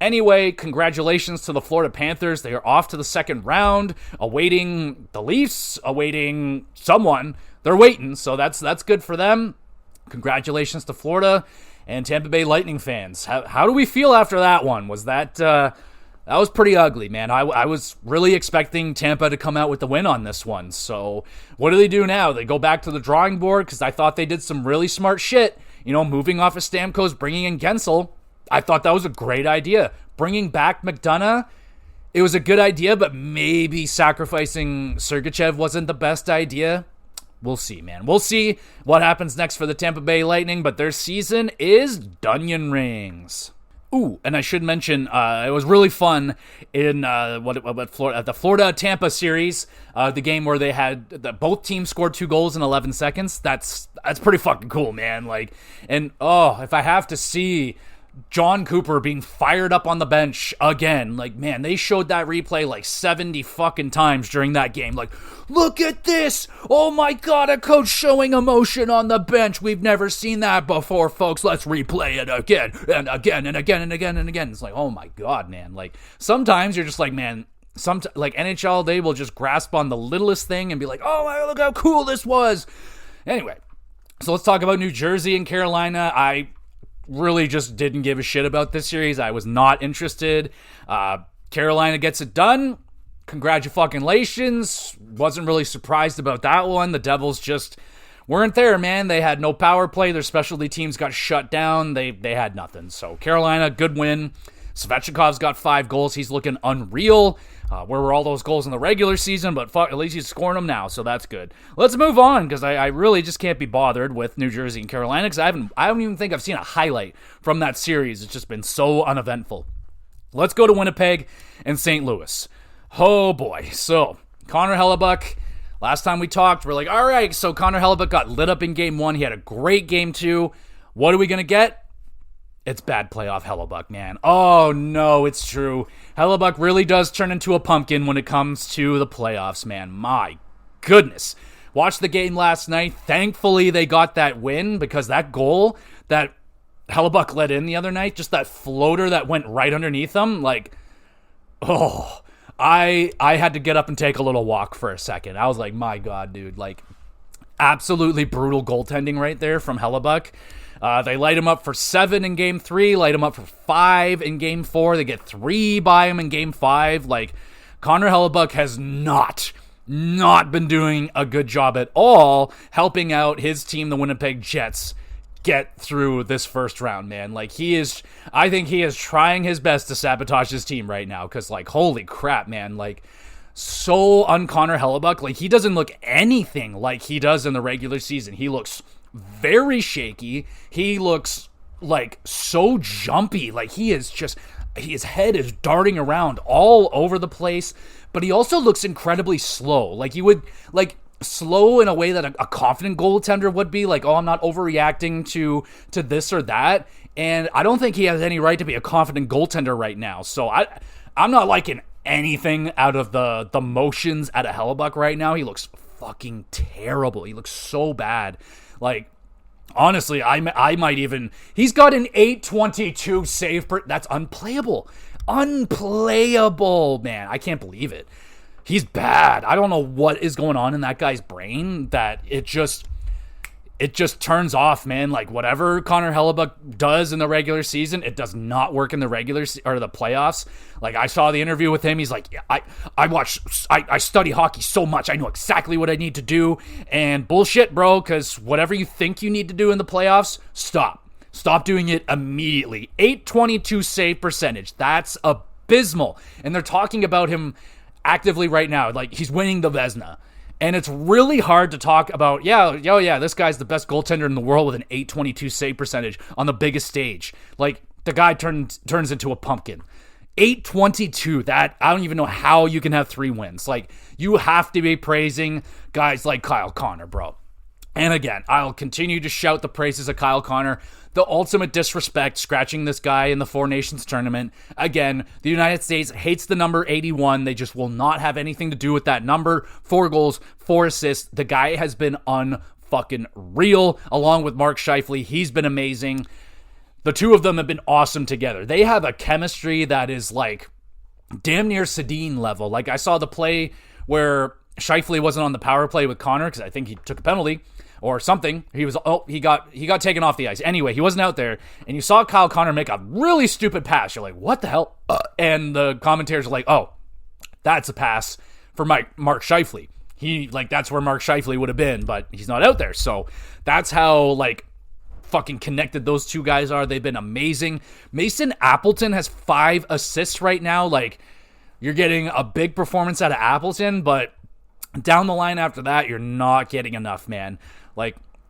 Anyway, congratulations to the Florida Panthers. They are off to the second round, awaiting the Leafs, awaiting someone. They're waiting, so that's good for them. Congratulations to Florida and Tampa Bay Lightning fans. How do we feel after that one? Was that was pretty ugly, man. I was really expecting Tampa to come out with the win on this one. So what do they do now? They go back to the drawing board because I thought they did some really smart shit. Moving off of Stamkos, bringing in Gensel. I thought that was a great idea. Bringing back McDonough, it was a good idea, but maybe sacrificing Sergachev wasn't the best idea. We'll see, man. We'll see what happens next for the Tampa Bay Lightning, but their season is Dunyan Rings. Ooh, and I should mention, it was really fun in the Florida-Tampa series, the game where they had both teams scored 2 goals in 11 seconds. That's pretty fucking cool, man. If I have to see John Cooper being fired up on the bench again. Man, they showed that replay 70 fucking times during that game. Look at this! Oh my god, a coach showing emotion on the bench. We've never seen that before, folks. Let's replay it again and again and again and again and again. It's oh my god, man. Sometimes you're just man, NHL, they will just grasp on the littlest thing and be oh my, look how cool this was. Anyway, so let's talk about New Jersey and Carolina. I really just didn't give a shit about this series. I was not interested. Carolina gets it done. Congratulations. Wasn't really surprised about that one. The Devils just weren't there, man. They had no power play. Their specialty teams got shut down. They had nothing. So Carolina, good win. Svechnikov's got 5 goals. He's looking unreal. Where were all those goals in the regular season? But at least he's scoring them now, so that's good. Let's move on, because I really just can't be bothered with New Jersey and Carolina, because I don't even think I've seen a highlight from that series. It's just been so uneventful. Let's go to Winnipeg and St. Louis. Oh boy. So Connor Hellebuck, last time we talked, we're all right, so Connor Hellebuck got lit up in game 1. He had a great game 2. What are we going to get? It's bad playoff Hellebuck, man. Oh, no, it's true. Hellebuck really does turn into a pumpkin when it comes to the playoffs, man. My goodness. Watched the game last night. Thankfully, they got that win, because that goal that Hellebuck let in the other night, just that floater that went right underneath them, I had to get up and take a little walk for a second. I was my God, dude. Absolutely brutal goaltending right there from Hellebuck. They light him up for 7 in game 3, light him up for 5 in game 4. They get 3 by him in game 5. Connor Hellebuck has not been doing a good job at all helping out his team, the Winnipeg Jets, get through this first round, man. I think he is trying his best to sabotage his team right now, because holy crap, man. So on Connor Hellebuck, he doesn't look anything like he does in the regular season. He looks very shaky. He looks so jumpy. His head is darting around all over the place, but he also looks incredibly slow. He would slow in a way that a confident goaltender would be. I'm not overreacting to this or that, and I don't think he has any right to be a confident goaltender right now. So I'm not liking anything out of the motions out of Hellebuck right now. He looks fucking terrible. He looks so bad. Honestly, I might even... He's got an 822 save per... That's unplayable. Unplayable, man. I can't believe it. He's bad. I don't know what is going on in that guy's brain that it just turns off, man. Whatever Connor Hellebuck does in the regular season, it does not work in the or the playoffs. I saw the interview with him. He's yeah, I study hockey so much. I know exactly what I need to do. And bullshit, bro, because whatever you think you need to do in the playoffs, stop doing it immediately. 822 save percentage. That's abysmal. And they're talking about him actively right now. He's winning the Vezina. And it's really hard to talk about, this guy's the best goaltender in the world with an 822 save percentage on the biggest stage. The guy turns into a pumpkin. 822, that, I don't even know how you can have 3 wins. You have to be praising guys like Kyle Connor, bro. And again, I'll continue to shout the praises of Kyle Connor. The ultimate disrespect, scratching this guy in the Four Nations tournament. Again, the United States hates the number 81. They just will not have anything to do with that number. 4 goals, 4 assists. The guy has been unfucking real, along with Mark Scheifele. He's been amazing. the two of them have been awesome together. They have a chemistry that is like damn near Sedin level. Like I saw the play where Scheifele wasn't on the power play with Connor because I think he took a penalty or something. He got taken off the ice. Anyway, he wasn't out there, and you saw Kyle Connor make a really stupid pass. You're like, what the hell? And the commentators are like, oh, that's a pass for Mark Scheifele. That's where Mark Scheifele would have been, but he's not out there. So that's how fucking connected those two guys are. They've been amazing. Mason Appleton has 5 assists right now. You're getting a big performance out of Appleton, but down the line after that, you're not getting enough, man.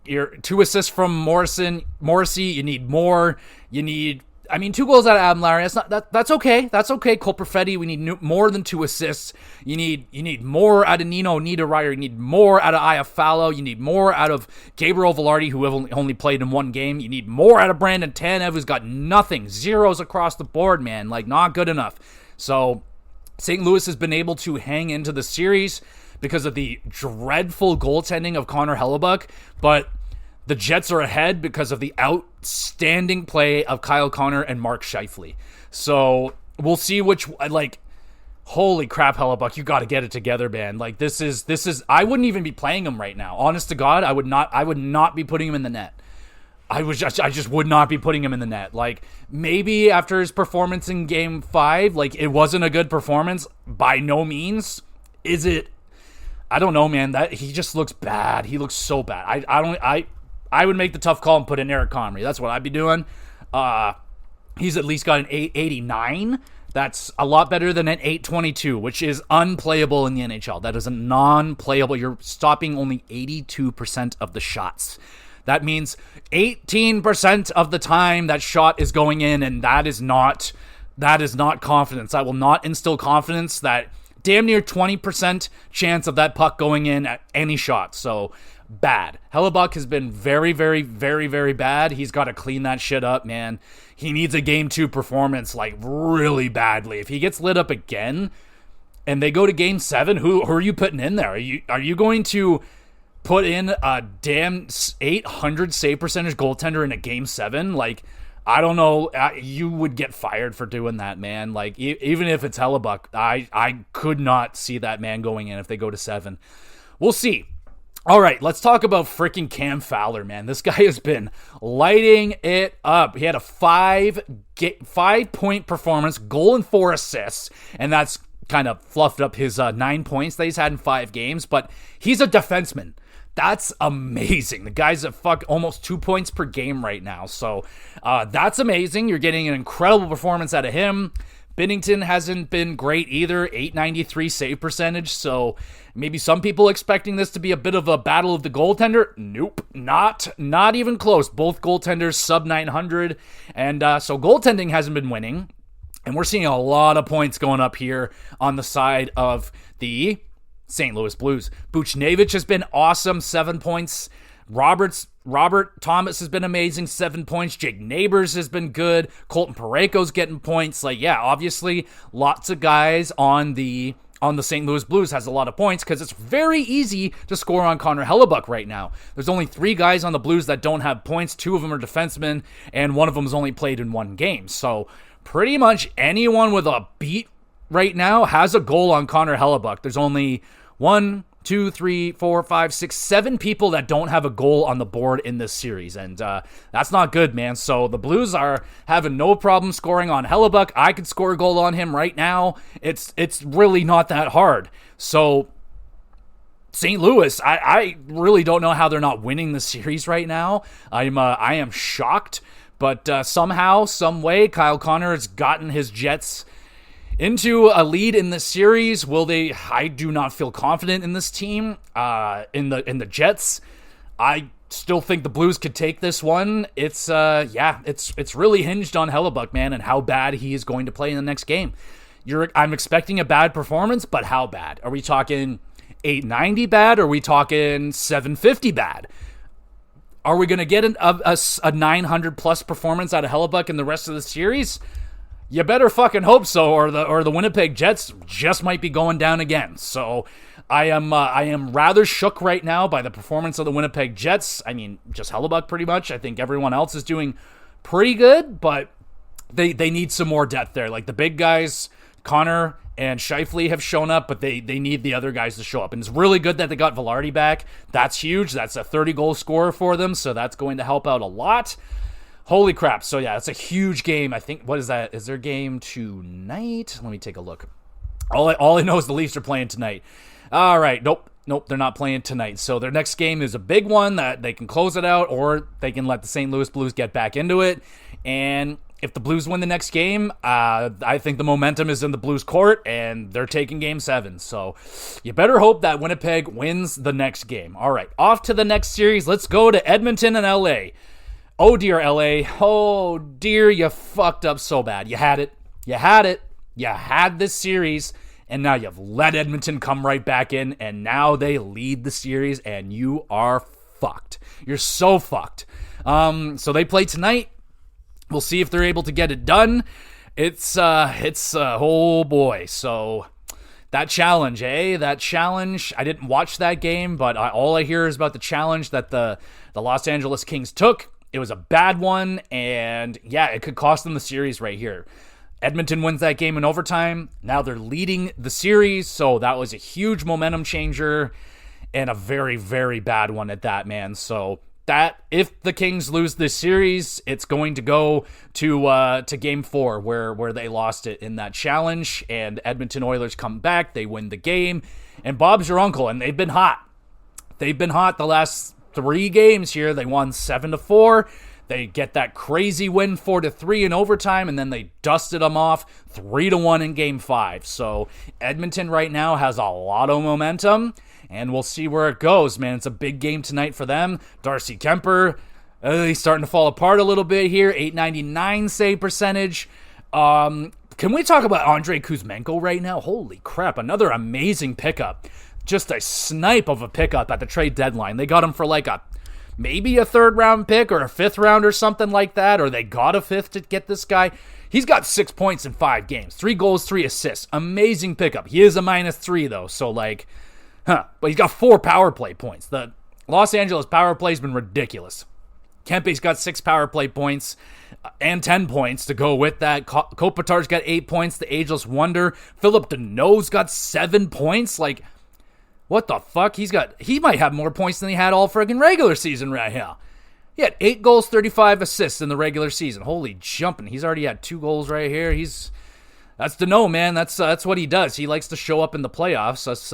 You're 2 assists from Morrissey. You need more. You need, 2 goals out of Adam Lowry. That's okay. That's okay. Cole Perfetti, we need more than 2 assists. You need more out of Nino Niederreiter. You need more out of Iafallo. You need more out of Gabriel Velarde, who only played in 1 game. You need more out of Brandon Tanev, who's got nothing. Zeros across the board, man. Not good enough. So St. Louis has been able to hang into the series because of the dreadful goaltending of Connor Hellebuyck, but the Jets are ahead because of the outstanding play of Kyle Connor and Mark Scheifele. So we'll see holy crap, Hellebuyck, you got to get it together, man. This is, I wouldn't even be playing him right now. Honest to God, I would not be putting him in the net. I just would not be putting him in the net. Maybe after his performance in Game 5, it wasn't a good performance. By no means. Is it? I don't know, man. That he just looks bad. He looks so bad. I would make the tough call and put in Eric Comrie. That's what I'd be doing. He's at least got an 889. That's a lot better than an 822, which is unplayable in the NHL. That is a non-playable. You're stopping only 82% of the shots. That means 18% of the time that shot is going in, and that is not confidence. I will not instill confidence that damn near 20% chance of that puck going in at any shot. So bad. Hellebuyck has been very, very, very, very bad. He's got to clean that shit up, man. He needs a Game 2 performance really badly. If he gets lit up again and they go to Game 7, who are you putting in there? Are you going to put in a damn 800 save percentage goaltender in a Game 7? I don't know. You would get fired for doing that, man. Even if it's Hellebuyck, I could not see that man going in if they go to 7. We'll see. All right, let's talk about freaking Cam Fowler, man. This guy has been lighting it up. He had a 5-point performance, goal and 4 assists, and that's kind of fluffed up his 9 points that he's had in 5 games, but he's a defenseman. That's amazing. The guy's at almost 2 points per game right now. So that's amazing. You're getting an incredible performance out of him. Binnington hasn't been great either. 893 save percentage. So maybe some people expecting this to be a bit of a battle of the goaltender. Nope. Not even close. Both goaltenders sub 900. And so goaltending hasn't been winning. And we're seeing a lot of points going up here on the side of the St. Louis Blues. Buchnevich has been awesome, 7 points. Robert Thomas has been amazing, 7 points. Jake Neighbors has been good. Colton Parayko's getting points. Obviously, lots of guys on the St. Louis Blues has a lot of points because it's very easy to score on Connor Hellebuyck right now. There's only 3 guys on the Blues that don't have points. 2 of them are defensemen, and one of them has only played in 1 game. So pretty much anyone with a beat right now has a goal on Connor Hellebuyck. There's only 1, 2, 3, 4, 5, 6, 7 people that don't have a goal on the board in this series, and that's not good, man. So the Blues are having no problem scoring on Hellebuyck. I could score a goal on him right now. It's really not that hard. So St. Louis, I really don't know how they're not winning the series right now. I am shocked, but somehow, some way, Kyle Connor has gotten his Jets into a lead in this series. Will they? I do not feel confident in this team. In the Jets, I still think the Blues could take this one. It's really hinged on Hellebuyck, man, and how bad he is going to play in the next game. I'm expecting a bad performance, but how bad? Are we talking 890 bad? Or are we talking 750 bad? Are we going to get a 900 plus performance out of Hellebuyck in the rest of the series? You better fucking hope so, or the Winnipeg Jets just might be going down again. So I am rather shook right now by the performance of the Winnipeg Jets. I mean, just Hellebuyck pretty much. I think everyone else is doing pretty good, but they need some more depth there. Like the big guys, Connor and Scheifele have shown up, but they need the other guys to show up. And it's really good that they got Velarde back. That's huge. That's a 30-goal scorer for them, so that's going to help out a lot. Holy crap. So, yeah, it's a huge game. I think, what is that? Is there a game tonight? Let me take a look. All I know is the Leafs are playing tonight. All right. Nope, they're not playing tonight. So their next game is a big one that they can close it out, or they can let the St. Louis Blues get back into it. And if the Blues win the next game, I think the momentum is in the Blues' court, and they're taking Game 7. So you better hope that Winnipeg wins the next game. All right, off to the next series. Let's go to Edmonton and LA. Oh, dear, LA. Oh, dear, you fucked up so bad. You had it. You had this series, and now you've let Edmonton come right back in, and now they lead the series, and you are fucked. You're so fucked. So they play tonight. We'll see if they're able to get it done. It's oh boy. So that challenge, That challenge. I didn't watch that game, but all I hear is about the challenge that the Los Angeles Kings took. It was a bad one, and yeah, it could cost them the series right here. Edmonton wins that game in overtime. Now they're leading the series, so that was a huge momentum changer and a very, very bad one at that, man. So that if the Kings lose this series, it's going to go to Game 4 where they lost it in that challenge, and Edmonton Oilers come back, they win the game, and Bob's your uncle, and they've been hot. They've been hot the last 3 games here. They won 7-4. They get that crazy win 4-3 in overtime, and then they dusted them off 3-1 in Game 5. So Edmonton right now has a lot of momentum, and we'll see where it goes, man. It's a big game tonight for them. Darcy Kemper, he's starting to fall apart a little bit here. .899 save percentage. Can we talk about Andrei Kuzmenko right now? Holy crap, another amazing pickup. Just a snipe of a pickup at the trade deadline. They got him for like maybe a 3rd round pick or a 5th round or something like that, or they got a 5th to get this guy. He's got 6 points in 5 games, 3 goals, 3 assists. Amazing pickup. He is a -3 though, so like, but he's got 4 power play points. The Los Angeles power play has been ridiculous. Kempe's got 6 power play points and 10 points to go with that. Kopitar's got 8 points, the ageless wonder. Philip Deneau's got 7 points. Like, what the fuck? He might have more points than he had all friggin' regular season right here. He had 8 goals, 35 assists in the regular season. Holy jumping. He's already had 2 goals right here. That's Deneau, man. That's what he does. He likes to show up in the playoffs. Us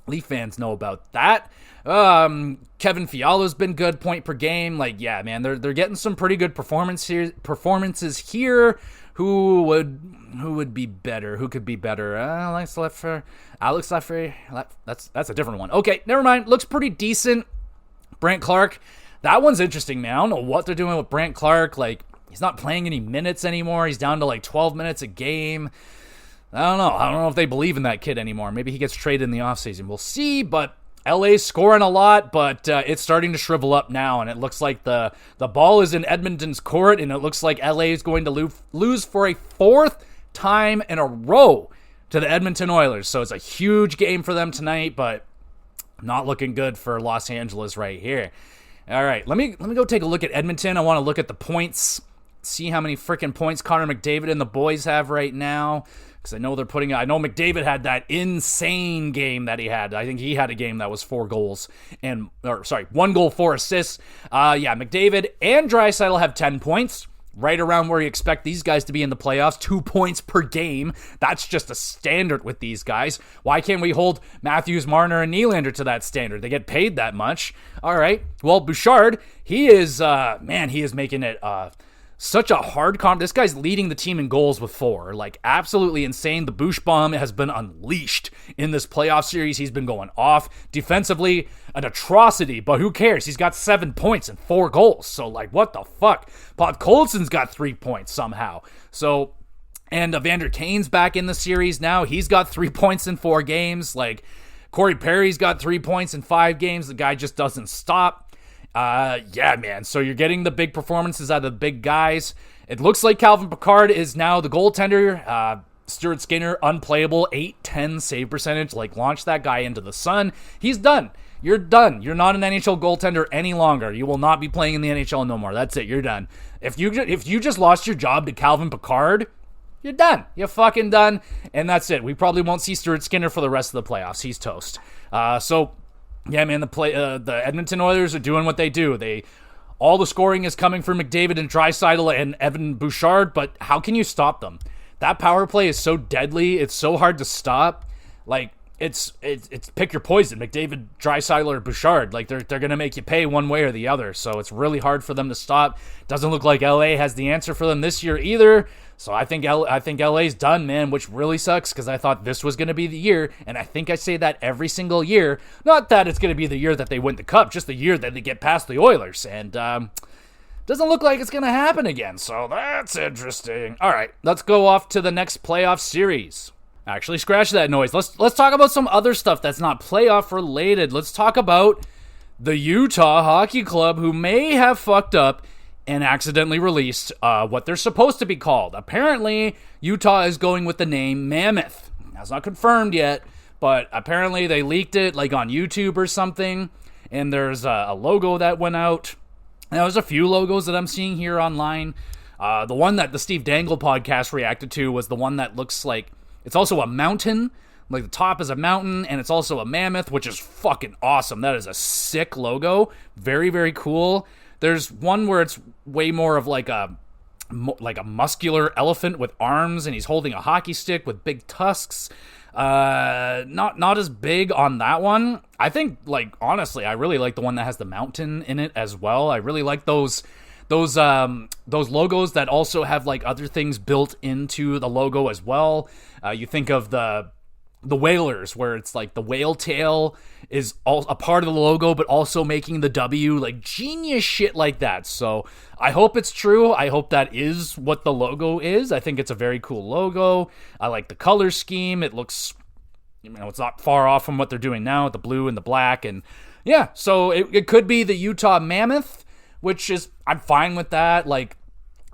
Leaf fans know about that. Kevin Fiala's been good, point per game. Like, yeah, man, they're getting some pretty good performances here. Who would be better? Who could be better? Alex Leffer. That's a different one. Okay, never mind. Looks pretty decent. Brant Clark. That one's interesting, man. I don't know what they're doing with Brant Clark. Like, he's not playing any minutes anymore. He's down to like 12 minutes a game. I don't know if they believe in that kid anymore. Maybe he gets traded in the offseason. We'll see, but LA's scoring a lot, but it's starting to shrivel up now, and it looks like the ball is in Edmonton's court, and it looks like LA is going to lose for a 4th time in a row to the Edmonton Oilers. So it's a huge game for them tonight, but not looking good for Los Angeles right here. All right, let me go take a look at Edmonton. I want to look at the points, see how many freaking points Connor McDavid and the boys have right now. Because I know I know McDavid had that insane game that he had. I think he had a game that was 1 goal, 4 assists. McDavid and Draisaitl have 10 points. Right around where you expect these guys to be in the playoffs, 2 points per game. That's just a standard with these guys. Why can't we hold Matthews, Marner, and Nylander to that standard? They get paid that much. All right. Well, Bouchard, he is making it such a hard comp. This guy's leading the team in goals with 4. Like, absolutely insane. The Bouch bomb has been unleashed in this playoff series. He's been going off. Defensively, an atrocity, but who cares? He's got 7 points and 4 goals. So, like, what the fuck? Podkolzin's got 3 points somehow. So, and Evander Kane's back in the series now. He's got 3 points in 4 games. Like, Corey Perry's got 3 points in 5 games. The guy just doesn't stop. Yeah, man. So you're getting the big performances out of the big guys. It looks like Calvin Pickard is now the goaltender. Stuart Skinner, unplayable, .810 save percentage. Like, launch that guy into the sun. He's done. you're done. You're not an NHL goaltender any longer. You will not be playing in the NHL no more. That's it. You're done. If you just lost your job to Calvin Pickard, you're done. You're fucking done. And that's it. We probably won't see Stuart Skinner for the rest of the playoffs. He's toast. So, yeah, man, the Edmonton Oilers are doing what they do. All the scoring is coming from McDavid and Draisaitl and Evan Bouchard, but how can you stop them? That power play is so deadly. It's so hard to stop. Like, it's pick your poison. McDavid, Draisaitl, or Bouchard. Like, they're going to make you pay one way or the other. So it's really hard for them to stop. Doesn't look like LA has the answer for them this year either. So I think LA's done, man, which really sucks because I thought this was going to be the year. And I think I say that every single year. Not that it's going to be the year that they win the cup, just the year that they get past the Oilers. And doesn't look like it's going to happen again. So that's interesting. All right, let's go off to the next playoff series. Actually, scratch that noise. Let's talk about some other stuff that's not playoff related. Let's talk about the Utah Hockey Club, who may have fucked up and accidentally released what they're supposed to be called. Apparently, Utah is going with the name Mammoth. That's not confirmed yet, but apparently they leaked it like on YouTube or something, and there's a logo that went out. Now, there's a few logos that I'm seeing here online. The one that the Steve Dangle podcast reacted to was the one that looks like it's also a mountain. Like, the top is a mountain, and it's also a mammoth, which is fucking awesome. That is a sick logo. Very, very cool. There's one where it's way more of like a muscular elephant with arms, and he's holding a hockey stick with big tusks. Not as big on that one. I think, like, honestly, I really like the one that has the mountain in it as well. I really like those logos that also have like other things built into the logo as well. You think of the Whalers, where it's like the whale tail is all a part of the logo, but also making the W, like genius shit like that. So I hope it's true. I hope that is what the logo is. I think it's a very cool logo. I like the color scheme. It looks, it's not far off from what they're doing now with the blue and the black. And yeah, so it could be the Utah Mammoth, which is, I'm fine with that. Like,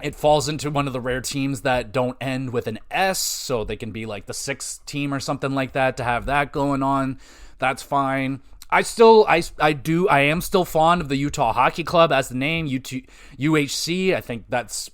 it falls into one of the rare teams that don't end with an S, so they can be like the sixth team or something like that to have that going on. That's fine. I am still fond of the Utah Hockey Club as the name, UHC. I think that's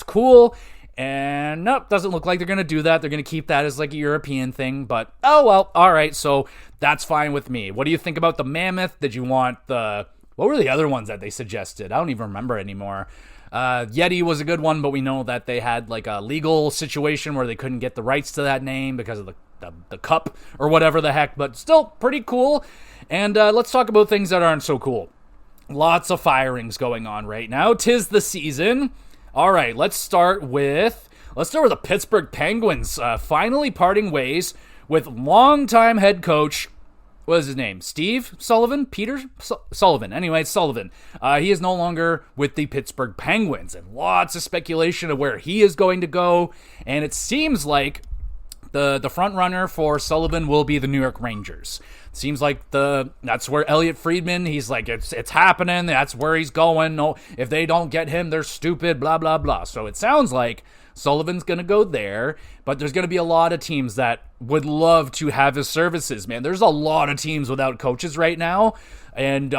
cool. And nope, doesn't look like they're going to do that. They're going to keep that as like a European thing, but oh well, all right, so that's fine with me. What do you think about the Mammoth? Did you want what were the other ones that they suggested? I don't even remember anymore. Yeti was a good one, but we know that they had like a legal situation where they couldn't get the rights to that name because of the cup or whatever the heck, but still pretty cool. And let's talk about things that aren't so cool. Lots of firings going on right now. 'Tis the season. All right, let's start with the Pittsburgh Penguins finally parting ways with longtime head coach, what is his name? Steve Sullivan? Sullivan. Anyway, it's Sullivan. He is no longer with the Pittsburgh Penguins, and lots of speculation of where he is going to go. And it seems like the front runner for Sullivan will be the New York Rangers. It seems like that's where Elliot Friedman, he's like, it's happening. That's where he's going. No, if they don't get him, they're stupid, blah, blah, blah. So it sounds like Sullivan's going to go there, but there's going to be a lot of teams that would love to have his services, man. There's a lot of teams without coaches right now, and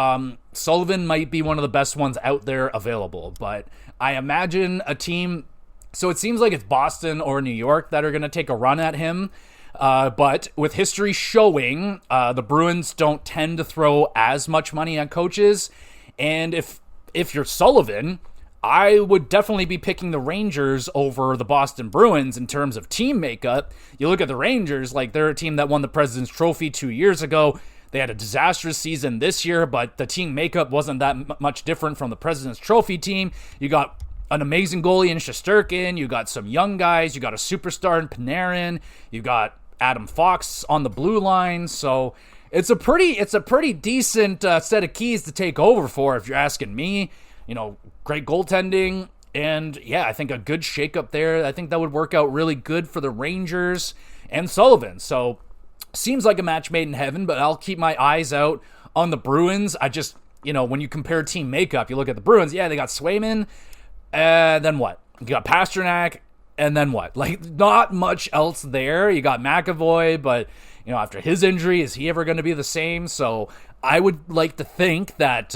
Sullivan might be one of the best ones out there available, but I imagine a team, so it seems like it's Boston or New York that are going to take a run at him, but with history showing, the Bruins don't tend to throw as much money at coaches, and if you're Sullivan, I would definitely be picking the Rangers over the Boston Bruins in terms of team makeup. You look at the Rangers, like they're a team that won the President's Trophy 2 years ago. They had a disastrous season this year, but the team makeup wasn't that much different from the President's Trophy team. You got an amazing goalie in Shesterkin. You got some young guys. You got a superstar in Panarin. You got Adam Fox on the blue line. So it's a pretty decent set of keys to take over for, if you're asking me. Great goaltending, and yeah, I think a good shakeup there. I think that would work out really good for the Rangers and Sullivan. So, seems like a match made in heaven, but I'll keep my eyes out on the Bruins. I just, when you compare team makeup, you look at the Bruins, yeah, they got Swayman, and then what? You got Pasternak, and then what? Like, not much else there. You got McAvoy, but, after his injury, is he ever going to be the same? So, I would like to think that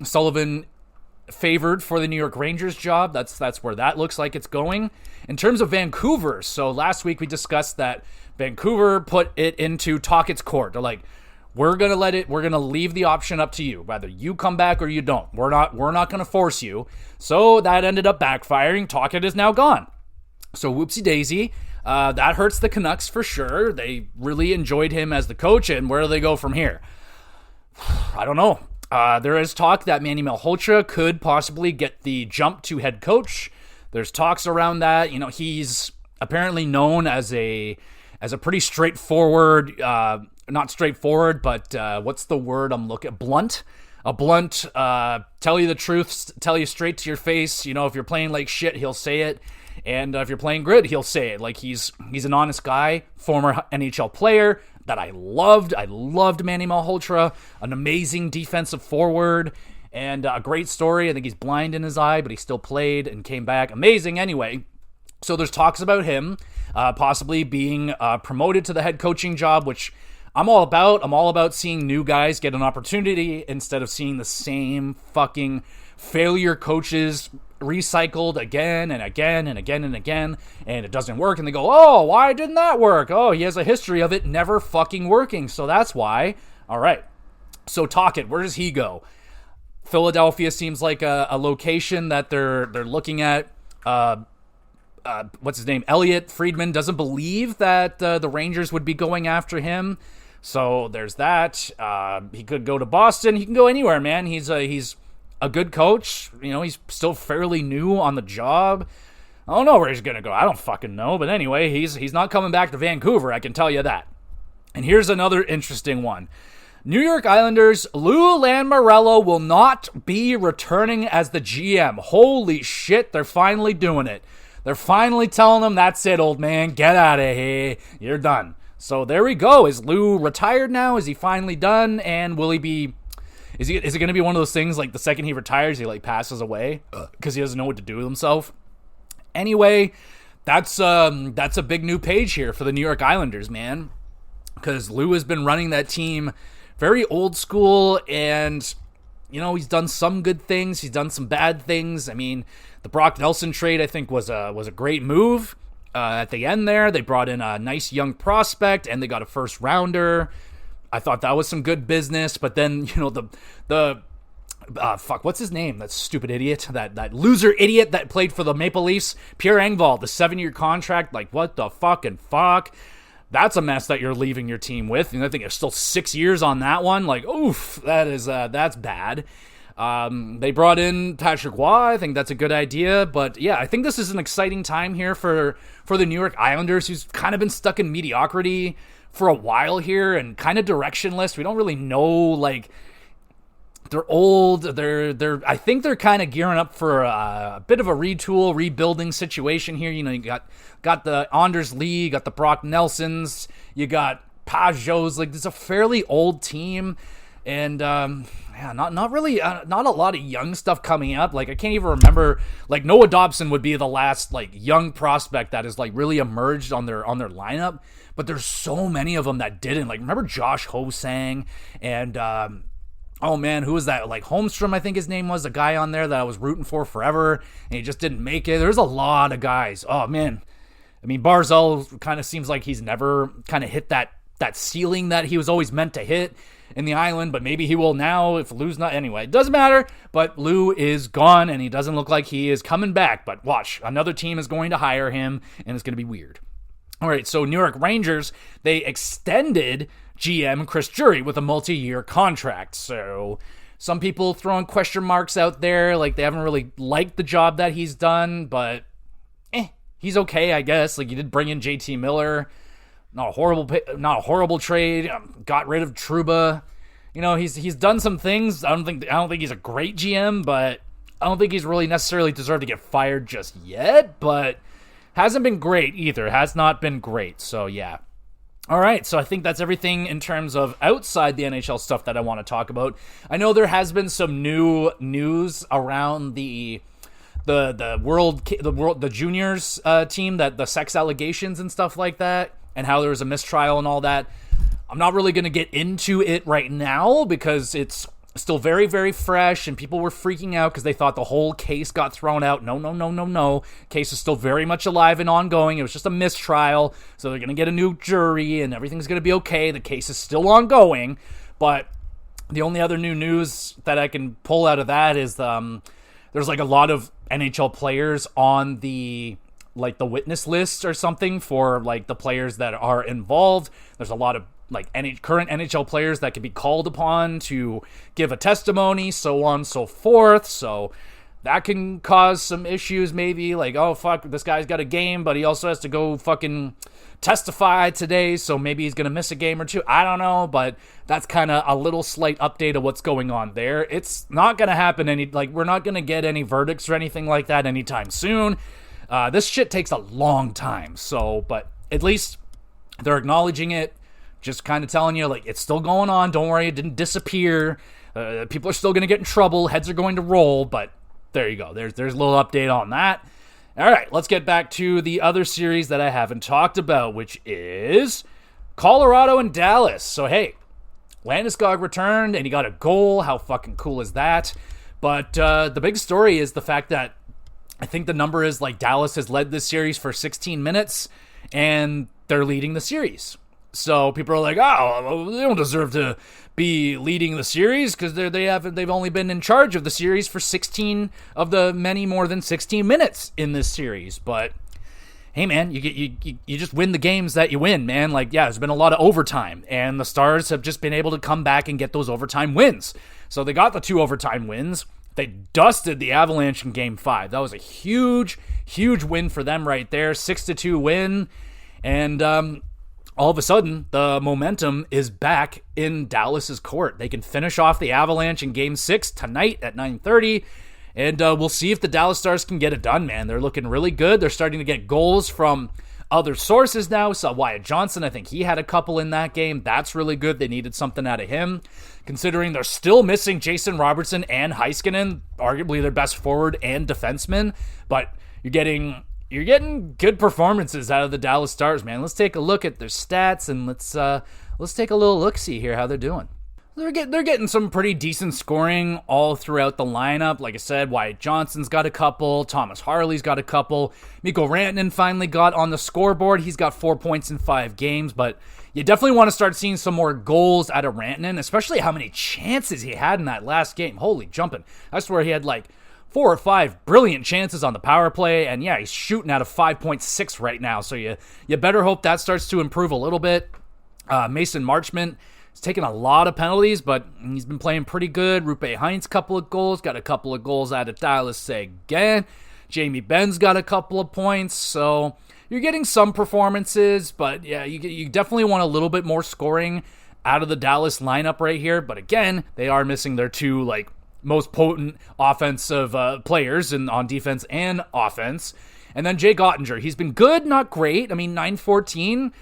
Sullivan favored for the New York Rangers job. That's where that looks like it's going. In terms of Vancouver, so last week we discussed that Vancouver put it into Tocchet's court. They're like, we're gonna leave the option up to you, whether you come back or you don't. We're not gonna force you. So that ended up backfiring. Tocchet is now gone. So whoopsie daisy. That hurts the Canucks for sure. They really enjoyed him as the coach, and where do they go from here? I don't know. There is talk that Manny Malhotra could possibly get the jump to head coach. There's talks around that. You know, he's apparently known as a pretty straightforward, not straightforward, but what's the word I'm looking at? Blunt. A blunt, tell you the truth, tell you straight to your face. You know, if you're playing like shit, he'll say it. And if you're playing good, he'll say it. Like, he's an honest guy, former NHL player that I loved. I loved Manny Malhotra, an amazing defensive forward, and a great story. I think he's blind in his eye, but he still played and came back. Amazing anyway. So there's talks about him possibly being promoted to the head coaching job, which I'm all about. I'm all about seeing new guys get an opportunity instead of seeing the same fucking failure coaches recycled again and again and again and again, and it doesn't work, and they go, oh, why didn't that work? Oh, he has a history of it never fucking working, so that's why. All right, so Tocchet, where does he go? Philadelphia seems like a location that they're looking at. What's his name? Elliot Friedman doesn't believe that the Rangers would be going after him, so there's that. He could go to Boston. He can go anywhere, man. He's a good coach. You know, he's still fairly new on the job. I don't know where he's going to go. I don't fucking know. But anyway, he's not coming back to Vancouver, I can tell you that. And here's another interesting one. New York Islanders, Lou Lamoriello will not be returning as the GM. Holy shit, they're finally doing it. They're finally telling him, that's it, old man. Get out of here. You're done. So there we go. Is Lou retired now? Is he finally done? And will he be... Is it going to be one of those things like the second he retires, he like passes away because he doesn't know what to do with himself? Anyway, that's a big new page here for the New York Islanders, man, because Lou has been running that team very old school, and you know, he's done some good things, he's done some bad things. I mean, the Brock Nelson trade I think was a great move. At the end there, they brought in a nice young prospect and they got a first rounder. I thought that was some good business, but then, you know, the what's his name? That stupid idiot, that loser idiot that played for the Maple Leafs, Pierre Engvall, the 7-year contract, like, what the fucking fuck? That's a mess that you're leaving your team with, and I think it's still 6 years on that one. Like, oof, that's bad. They brought in Patrick Roy. I think that's a good idea, but yeah, I think this is an exciting time here for the New York Islanders, who's kind of been stuck in mediocrity for a while here and kind of directionless. We don't really know, like, they're old. I think they're kind of gearing up for a bit of a rebuilding situation here. You know, you got the Anders Lee, you got the Brock Nelsons, you got Pageau's. Like, it's a fairly old team, and not really, not a lot of young stuff coming up. Like, I can't even remember. Like, Noah Dobson would be the last like young prospect that has like really emerged on their lineup. But there's so many of them that didn't. Like, remember Josh Ho-Sang and oh man, who was that? Like Holmstrom, I think his name was, a guy on there that I was rooting for forever, and he just didn't make it. There's a lot of guys. Oh man, I mean, Barzal kind of seems like he's never kind of hit that ceiling that he was always meant to hit in the Island, but maybe he will now if Lou's not. Anyway, it doesn't matter, but Lou is gone, and he doesn't look like he is coming back. But watch, another team is going to hire him, and it's going to be weird. All right, so New York Rangers, they extended GM Chris Drury with a multi-year contract. So some people throwing question marks out there, like they haven't really liked the job that he's done, but he's okay, I guess. Like, you did bring in JT Miller, not a horrible trade. Got rid of Trouba. You know, he's done some things. I don't think he's a great GM, but I don't think he's really necessarily deserved to get fired just yet. But hasn't been great either. Has not been great. So yeah. All right, so I think that's everything in terms of outside the NHL stuff that I want to talk about. I know there has been some new news around the juniors team, that the sex allegations and stuff like that, and how there was a mistrial and all that. I'm not really going to get into it right now because it's still very, very fresh, and people were freaking out because they thought the whole case got thrown out. No. Case is still very much alive and ongoing. It was just a mistrial, so they're going to get a new jury, and everything's going to be okay. The case is still ongoing, but the only other new news that I can pull out of that is there's like a lot of NHL players on the witness list or something for like the players that are involved. There's a lot of like current NHL players that can be called upon to give a testimony, so on and so forth. So that can cause some issues, maybe like, oh fuck, this guy's got a game, but he also has to go fucking testify today, so maybe he's gonna miss a game or two. I don't know, but that's kind of a little slight update of what's going on there. It's not gonna happen we're not gonna get any verdicts or anything like that anytime soon. This shit takes a long time, but at least they're acknowledging it, just kind of telling you, like, it's still going on, don't worry, it didn't disappear, people are still going to get in trouble, heads are going to roll, but there you go, there's a little update on that. Alright, let's get back to the other series that I haven't talked about, which is Colorado and Dallas. So hey, Landeskog returned, and he got a goal, how fucking cool is that? But the big story is the fact that I think the number is like Dallas has led this series for 16 minutes, and they're leading the series. So people are like, oh, they don't deserve to be leading the series because they've only been in charge of the series for 16 of the many more than 16 minutes in this series. But hey, man, you just win the games that you win, man. Like, yeah, there's been a lot of overtime, and the Stars have just been able to come back and get those overtime wins. So they got the 2 overtime wins. They dusted the Avalanche in Game 5. That was a huge, huge win for them right there. 6-2 win. And all of a sudden, the momentum is back in Dallas's court. They can finish off the Avalanche in Game 6 tonight at 9:30. And we'll see if the Dallas Stars can get it done, man. They're looking really good. They're starting to get goals from other sources now. So Wyatt Johnson, I think he had a couple in that game. That's really good. They needed something out of him, considering they're still missing Jason Robertson and Heiskanen, arguably their best forward and defenseman. But you're getting good performances out of the Dallas Stars, man. Let's take a look at their stats, and let's take a little look-see here how they're doing. They're getting some pretty decent scoring all throughout the lineup. Like I said, Wyatt Johnson's got a couple. Thomas Harley's got a couple. Mikko Rantanen finally got on the scoreboard. He's got 4 points in 5 games, but you definitely want to start seeing some more goals out of Rantanen, especially how many chances he had in that last game. Holy jumping. I swear he had like 4 or 5 brilliant chances on the power play, and yeah, he's shooting at a 5.6 right now, so you better hope that starts to improve a little bit. Mason Marchment, he's taken a lot of penalties, but he's been playing pretty good. Rupe Hintz, couple of goals. Got a couple of goals out of Dallas again. Jamie Benn's got a couple of points. So you're getting some performances, but yeah, you definitely want a little bit more scoring out of the Dallas lineup right here. But again, they are missing their 2 most potent offensive players on defense and offense. And then Jake Ottinger, he's been good, not great. I mean, 914.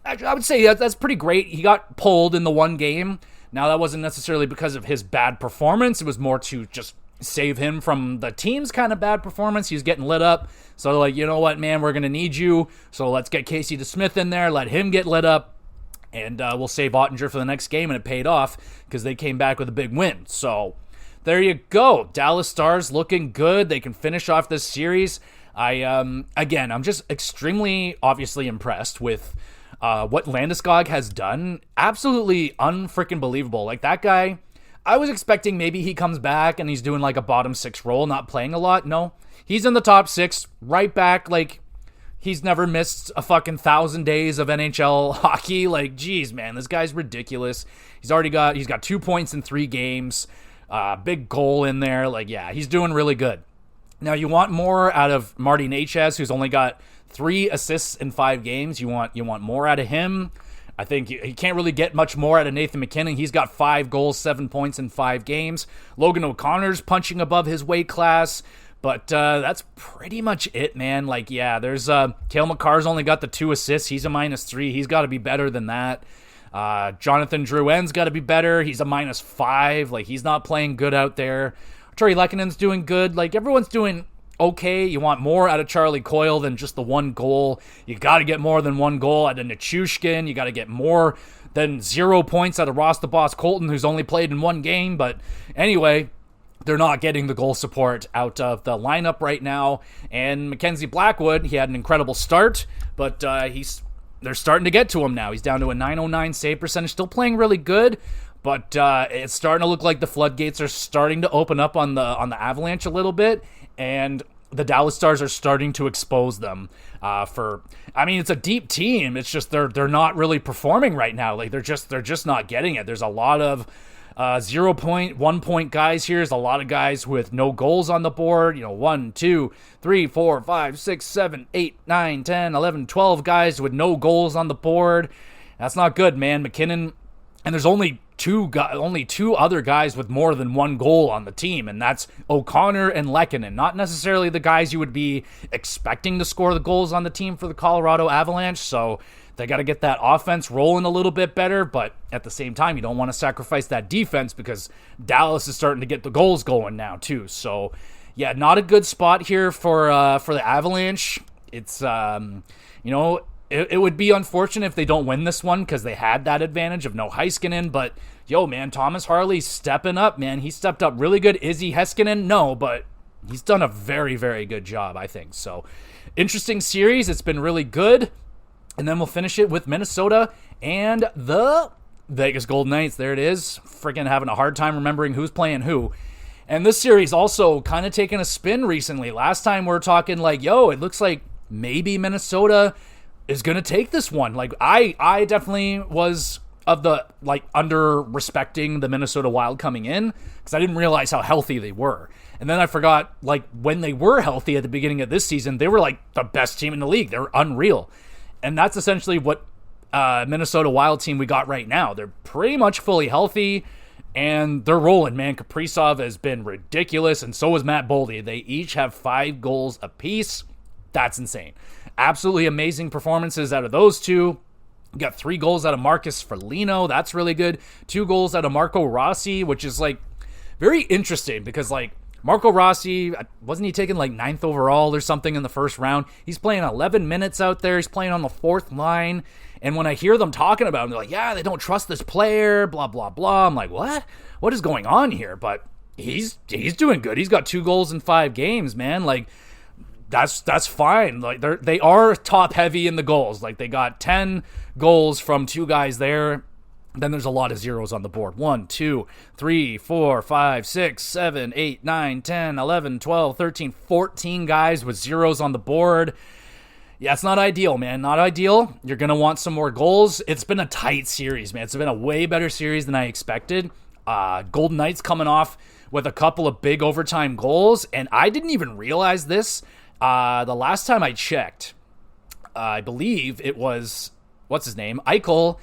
I would say that's pretty great. He got pulled in the one game. Now, that wasn't necessarily because of his bad performance. It was more to just save him from the team's kind of bad performance. He was getting lit up. So, you know what, man, we're going to need you. So let's get Casey DeSmith in there, let him get lit up, and we'll save Ottinger for the next game. And it paid off because they came back with a big win. So there you go. Dallas Stars looking good. They can finish off this series. I'm just extremely obviously impressed with what Landeskog has done. Absolutely unfreaking believable. Like, that guy, I was expecting maybe he comes back and he's doing like a bottom 6 role, not playing a lot. No, he's in the top 6, right back. Like, he's never missed a fucking 1,000 days of NHL hockey. Like, geez, man, this guy's ridiculous. He's got 2 points in 3 games. Big goal in there. Like, yeah, he's doing really good. Now, you want more out of Marty Necas, who's only got 3 assists in 5 games. You want more out of him. I think he can't really get much more out of Nathan McKinnon. He's got 5 goals, 7 points in 5 games. Logan O'Connor's punching above his weight class. But that's pretty much it, man. Like, yeah, there's Cale Makar's only got the 2 assists. He's a -3. He's got to be better than that. Jonathan Drouin's got to be better. He's a -5. Like, he's not playing good out there. Arturi Lekkonen's doing good. Like, everyone's doing okay. You want more out of Charlie Coyle than just the 1 goal. You got to get more than 1 goal out of Nichushkin. You got to get more Then 0 points out of Ross the Boss Colton, who's only played in 1 game. But anyway, they're not getting the goal support out of the lineup right now. And Mackenzie Blackwood, he had an incredible start, but they're starting to get to him now. He's down to a .909 save percentage, still playing really good, but it's starting to look like the floodgates are starting to open up on the Avalanche a little bit, and the Dallas Stars are starting to expose them. It's a deep team. It's just they're not really performing right now. Like they're just not getting it. There's a lot of 0 point, 1 point guys here. There's a lot of guys with no goals on the board. 1, 2, 3, 4, 5, 6, 7, 8, 9, 10, 11, 12 guys with no goals on the board. That's not good, man. McKinnon, and there's only two other guys with more than 1 goal on the team, and that's O'Connor and Lehkonen. Not necessarily the guys you would be expecting to score the goals on the team for the Colorado Avalanche, so they got to get that offense rolling a little bit better, but at the same time, you don't want to sacrifice that defense because Dallas is starting to get the goals going now too. So, yeah, not a good spot here for the Avalanche. It's it would be unfortunate if they don't win this one because they had that advantage of no Heiskanen, but man, Thomas Harley's stepping up, man. He stepped up really good. Izzy Heiskanen? No, but he's done a very, very good job, I think. So, interesting series. It's been really good. And then we'll finish it with Minnesota and the Vegas Golden Knights. There it is. Freaking having a hard time remembering who's playing who. And this series also kind of taken a spin recently. Last time we were talking it looks like maybe Minnesota is going to take this one. Like, I definitely was of the, under respecting the Minnesota Wild coming in because I didn't realize how healthy they were. And then I forgot, when they were healthy at the beginning of this season, they were, the best team in the league. They were unreal. And that's essentially what Minnesota Wild team we got right now. They're pretty much fully healthy, and they're rolling, man. Kaprizov has been ridiculous, and so is Matt Boldy. They each have 5 goals apiece. That's insane. Absolutely amazing performances out of those two. We got 3 goals out of Marcus Foligno. That's really good. 2 goals out of Marco Rossi, which is, very interesting because, Marco Rossi, wasn't he taken 9th overall or something in the first round? He's playing 11 minutes out there. He's playing on the 4th line. And when I hear them talking about him, they're like, yeah, they don't trust this player, blah, blah, blah. I'm like, what? What is going on here? But he's doing good. He's got 2 goals in 5 games, man. That's fine. They are top heavy in the goals. They got 10 goals from 2 guys there. Then there's a lot of zeros on the board. 1, 2, 3, 4, 5, 6, 7, 8, 9, 10, 11, 12, 13, 14 guys with zeros on the board. Yeah, it's not ideal, man. Not ideal. You're going to want some more goals. It's been a tight series, man. It's been a way better series than I expected. Golden Knights coming off with a couple of big overtime goals, and I didn't even realize this. The last time I checked, I believe it was, what's his name? Eichel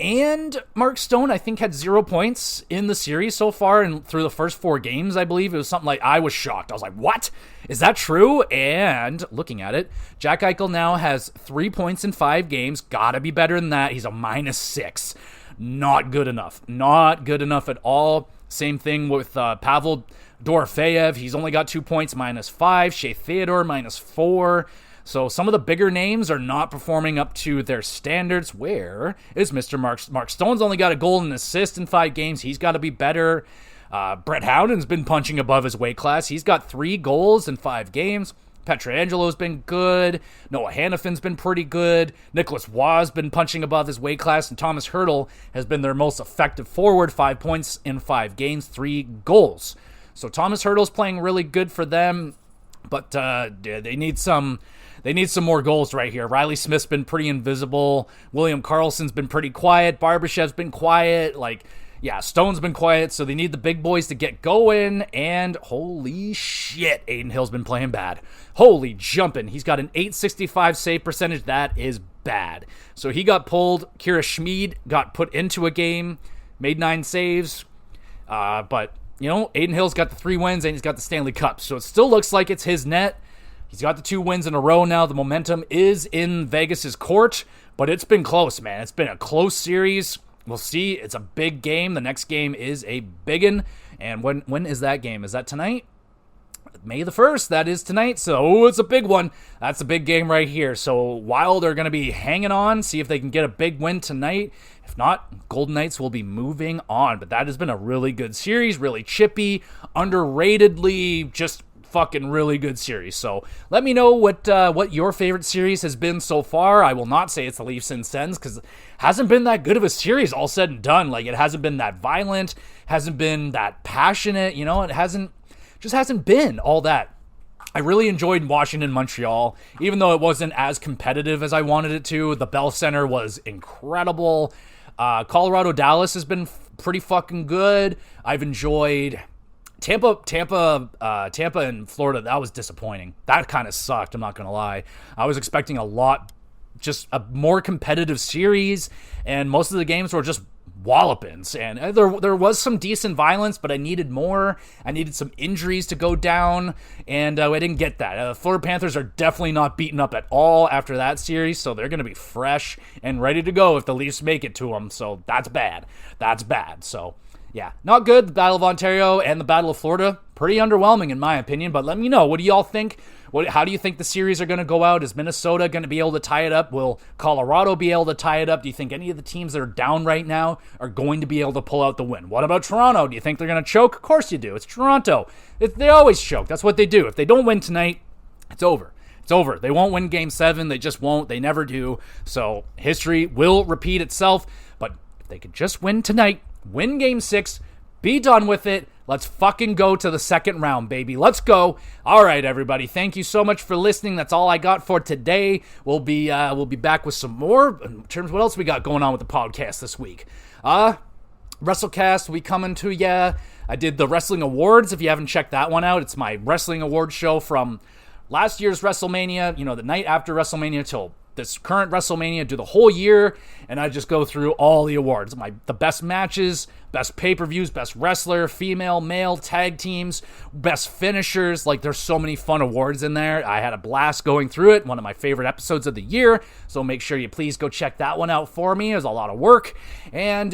and Mark Stone, I think, had 0 points in the series so far and through the first 4 games, I believe. It was something I was shocked. I was like, what? Is that true? And looking at it, Jack Eichel now has 3 points in 5 games. Gotta be better than that. He's a -6. Not good enough. Not good enough at all. Same thing with Pavel Dorofeyev. He's only got 2 points, -5. Shea Theodore, -4. So some of the bigger names are not performing up to their standards. Where is Mr. Mark Stone's only got a goal and an assist in 5 games. He's got to be better. Brett Howden's been punching above his weight class. He's got 3 goals in 5 games. Petrangelo's been good. Noah Hannafin's been pretty good. Nicholas Waugh's been punching above his weight class. And Thomas Hertl has been their most effective forward. 5 points in 5 games, 3 goals. So Thomas Hertl's playing really good for them. But they need some more goals right here. Riley Smith's been pretty invisible. William Karlsson's been pretty quiet. Barbashev's been quiet. Stone's been quiet. So they need the big boys to get going. And holy shit, Aiden Hill's been playing bad. Holy jumping. He's got an .865 save percentage. That is bad. So he got pulled. Kira Schmid got put into a game. Made 9 saves. But, Aiden Hill's got the 3 wins and he's got the Stanley Cup. So it still looks like it's his net. He's got the 2 wins in a row now. The momentum is in Vegas's court, but it's been close, man. It's been a close series. We'll see. It's a big game. The next game is a biggin. And when is that game? Is that tonight? May the 1st, that is tonight, so it's a big one. That's a big game right here. So Wild are going to be hanging on, see if they can get a big win tonight. If not, Golden Knights will be moving on. But that has been a really good series, really chippy, underratedly just fucking really good series. So let me know what your favorite series has been so far. I will not say it's the Leafs and Sens because it hasn't been that good of a series all said and done. Like, it hasn't been that violent, hasn't been that passionate, it hasn't been all that. I really enjoyed Washington Montreal, even though it wasn't as competitive as I wanted it to. The Bell Center was incredible. Colorado Dallas has been pretty fucking good. I've enjoyed Tampa and Florida. That was disappointing. That kind of sucked, I'm not gonna lie. I was expecting just a more competitive series, and most of the games were just wallopings, and there was some decent violence, but I needed more. I needed some injuries to go down, and I didn't get that. Florida Panthers are definitely not beaten up at all after that series, so they're going to be fresh and ready to go if the Leafs make it to them, so that's bad. So yeah, not good. The Battle of Ontario and the Battle of Florida, pretty underwhelming in my opinion, but let me know. What do y'all think? How do you think the series are going to go out? Is Minnesota going to be able to tie it up? Will Colorado be able to tie it up? Do you think any of the teams that are down right now are going to be able to pull out the win? What about Toronto? Do you think they're going to choke? Of course you do. It's Toronto. They always choke. That's what they do. If they don't win tonight, it's over. It's over. They won't win Game 7. They just won't. They never do. So history will repeat itself. But if they could just win tonight, win Game 6, be done with it. Let's fucking go to the second round, baby. Let's go. All right, everybody. Thank you so much for listening. That's all I got for today. We'll be back with some more. In terms of what else we got going on with the podcast this week. WrestleCast, we coming to ya. I did the Wrestling Awards. If you haven't checked that one out, it's my Wrestling Awards show from last year's WrestleMania, the night after WrestleMania till this current WrestleMania, do the whole year, and I just go through all the awards. The best matches, best pay-per-views, best wrestler, female, male, tag teams, best finishers. There's so many fun awards in there. I had a blast going through it. One of my favorite episodes of the year, so make sure you please go check that one out for me. It was a lot of work. And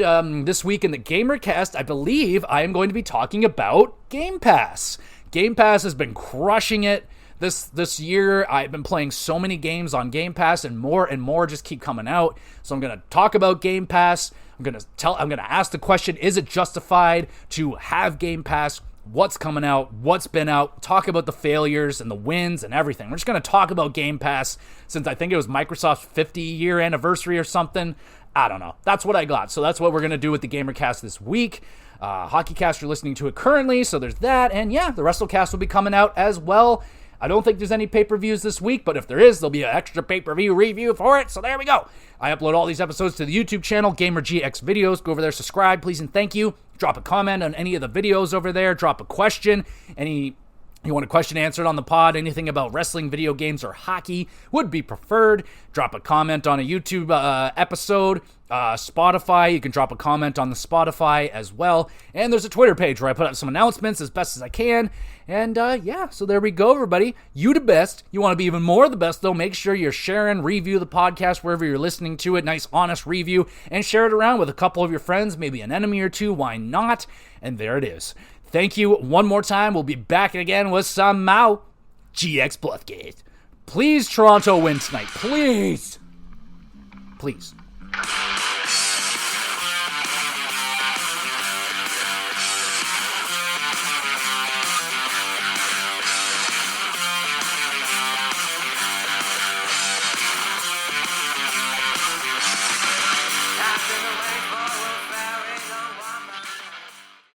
this week in the GamerCast, I believe I am going to be talking about Game Pass. Game Pass has been crushing it. This year, I've been playing so many games on Game Pass, and more just keep coming out. So I'm going to talk about Game Pass. I'm going to ask the question, is it justified to have Game Pass? What's coming out? What's been out? Talk about the failures and the wins and everything. We're just going to talk about Game Pass since I think it was Microsoft's 50-year anniversary or something. I don't know. That's what I got. So that's what we're going to do with the GamerCast this week. HockeyCast, you're listening to it currently, so there's that. And yeah, the WrestleCast will be coming out as well. I don't think there's any pay-per-views this week, but if there is, there'll be an extra pay-per-view review for it, so there we go. I upload all these episodes to the YouTube channel, GamerGX Videos. Go over there, subscribe, please, and thank you. Drop a comment on any of the videos over there. Drop a question. You want a question answered on the pod, anything about wrestling, video games, or hockey would be preferred. Drop a comment on a YouTube episode. Spotify, you can drop a comment on the Spotify as well. And there's a Twitter page where I put up some announcements as best as I can. And yeah, so there we go, everybody. You the best. You want to be even more the best, though. Make sure you're sharing, review the podcast wherever you're listening to it. Nice, honest review. And share it around with a couple of your friends, maybe an enemy or two. Why not? And there it is. Thank you one more time. We'll be back again with some more GX Bloodgate. Please, Toronto, win tonight. Please. Please.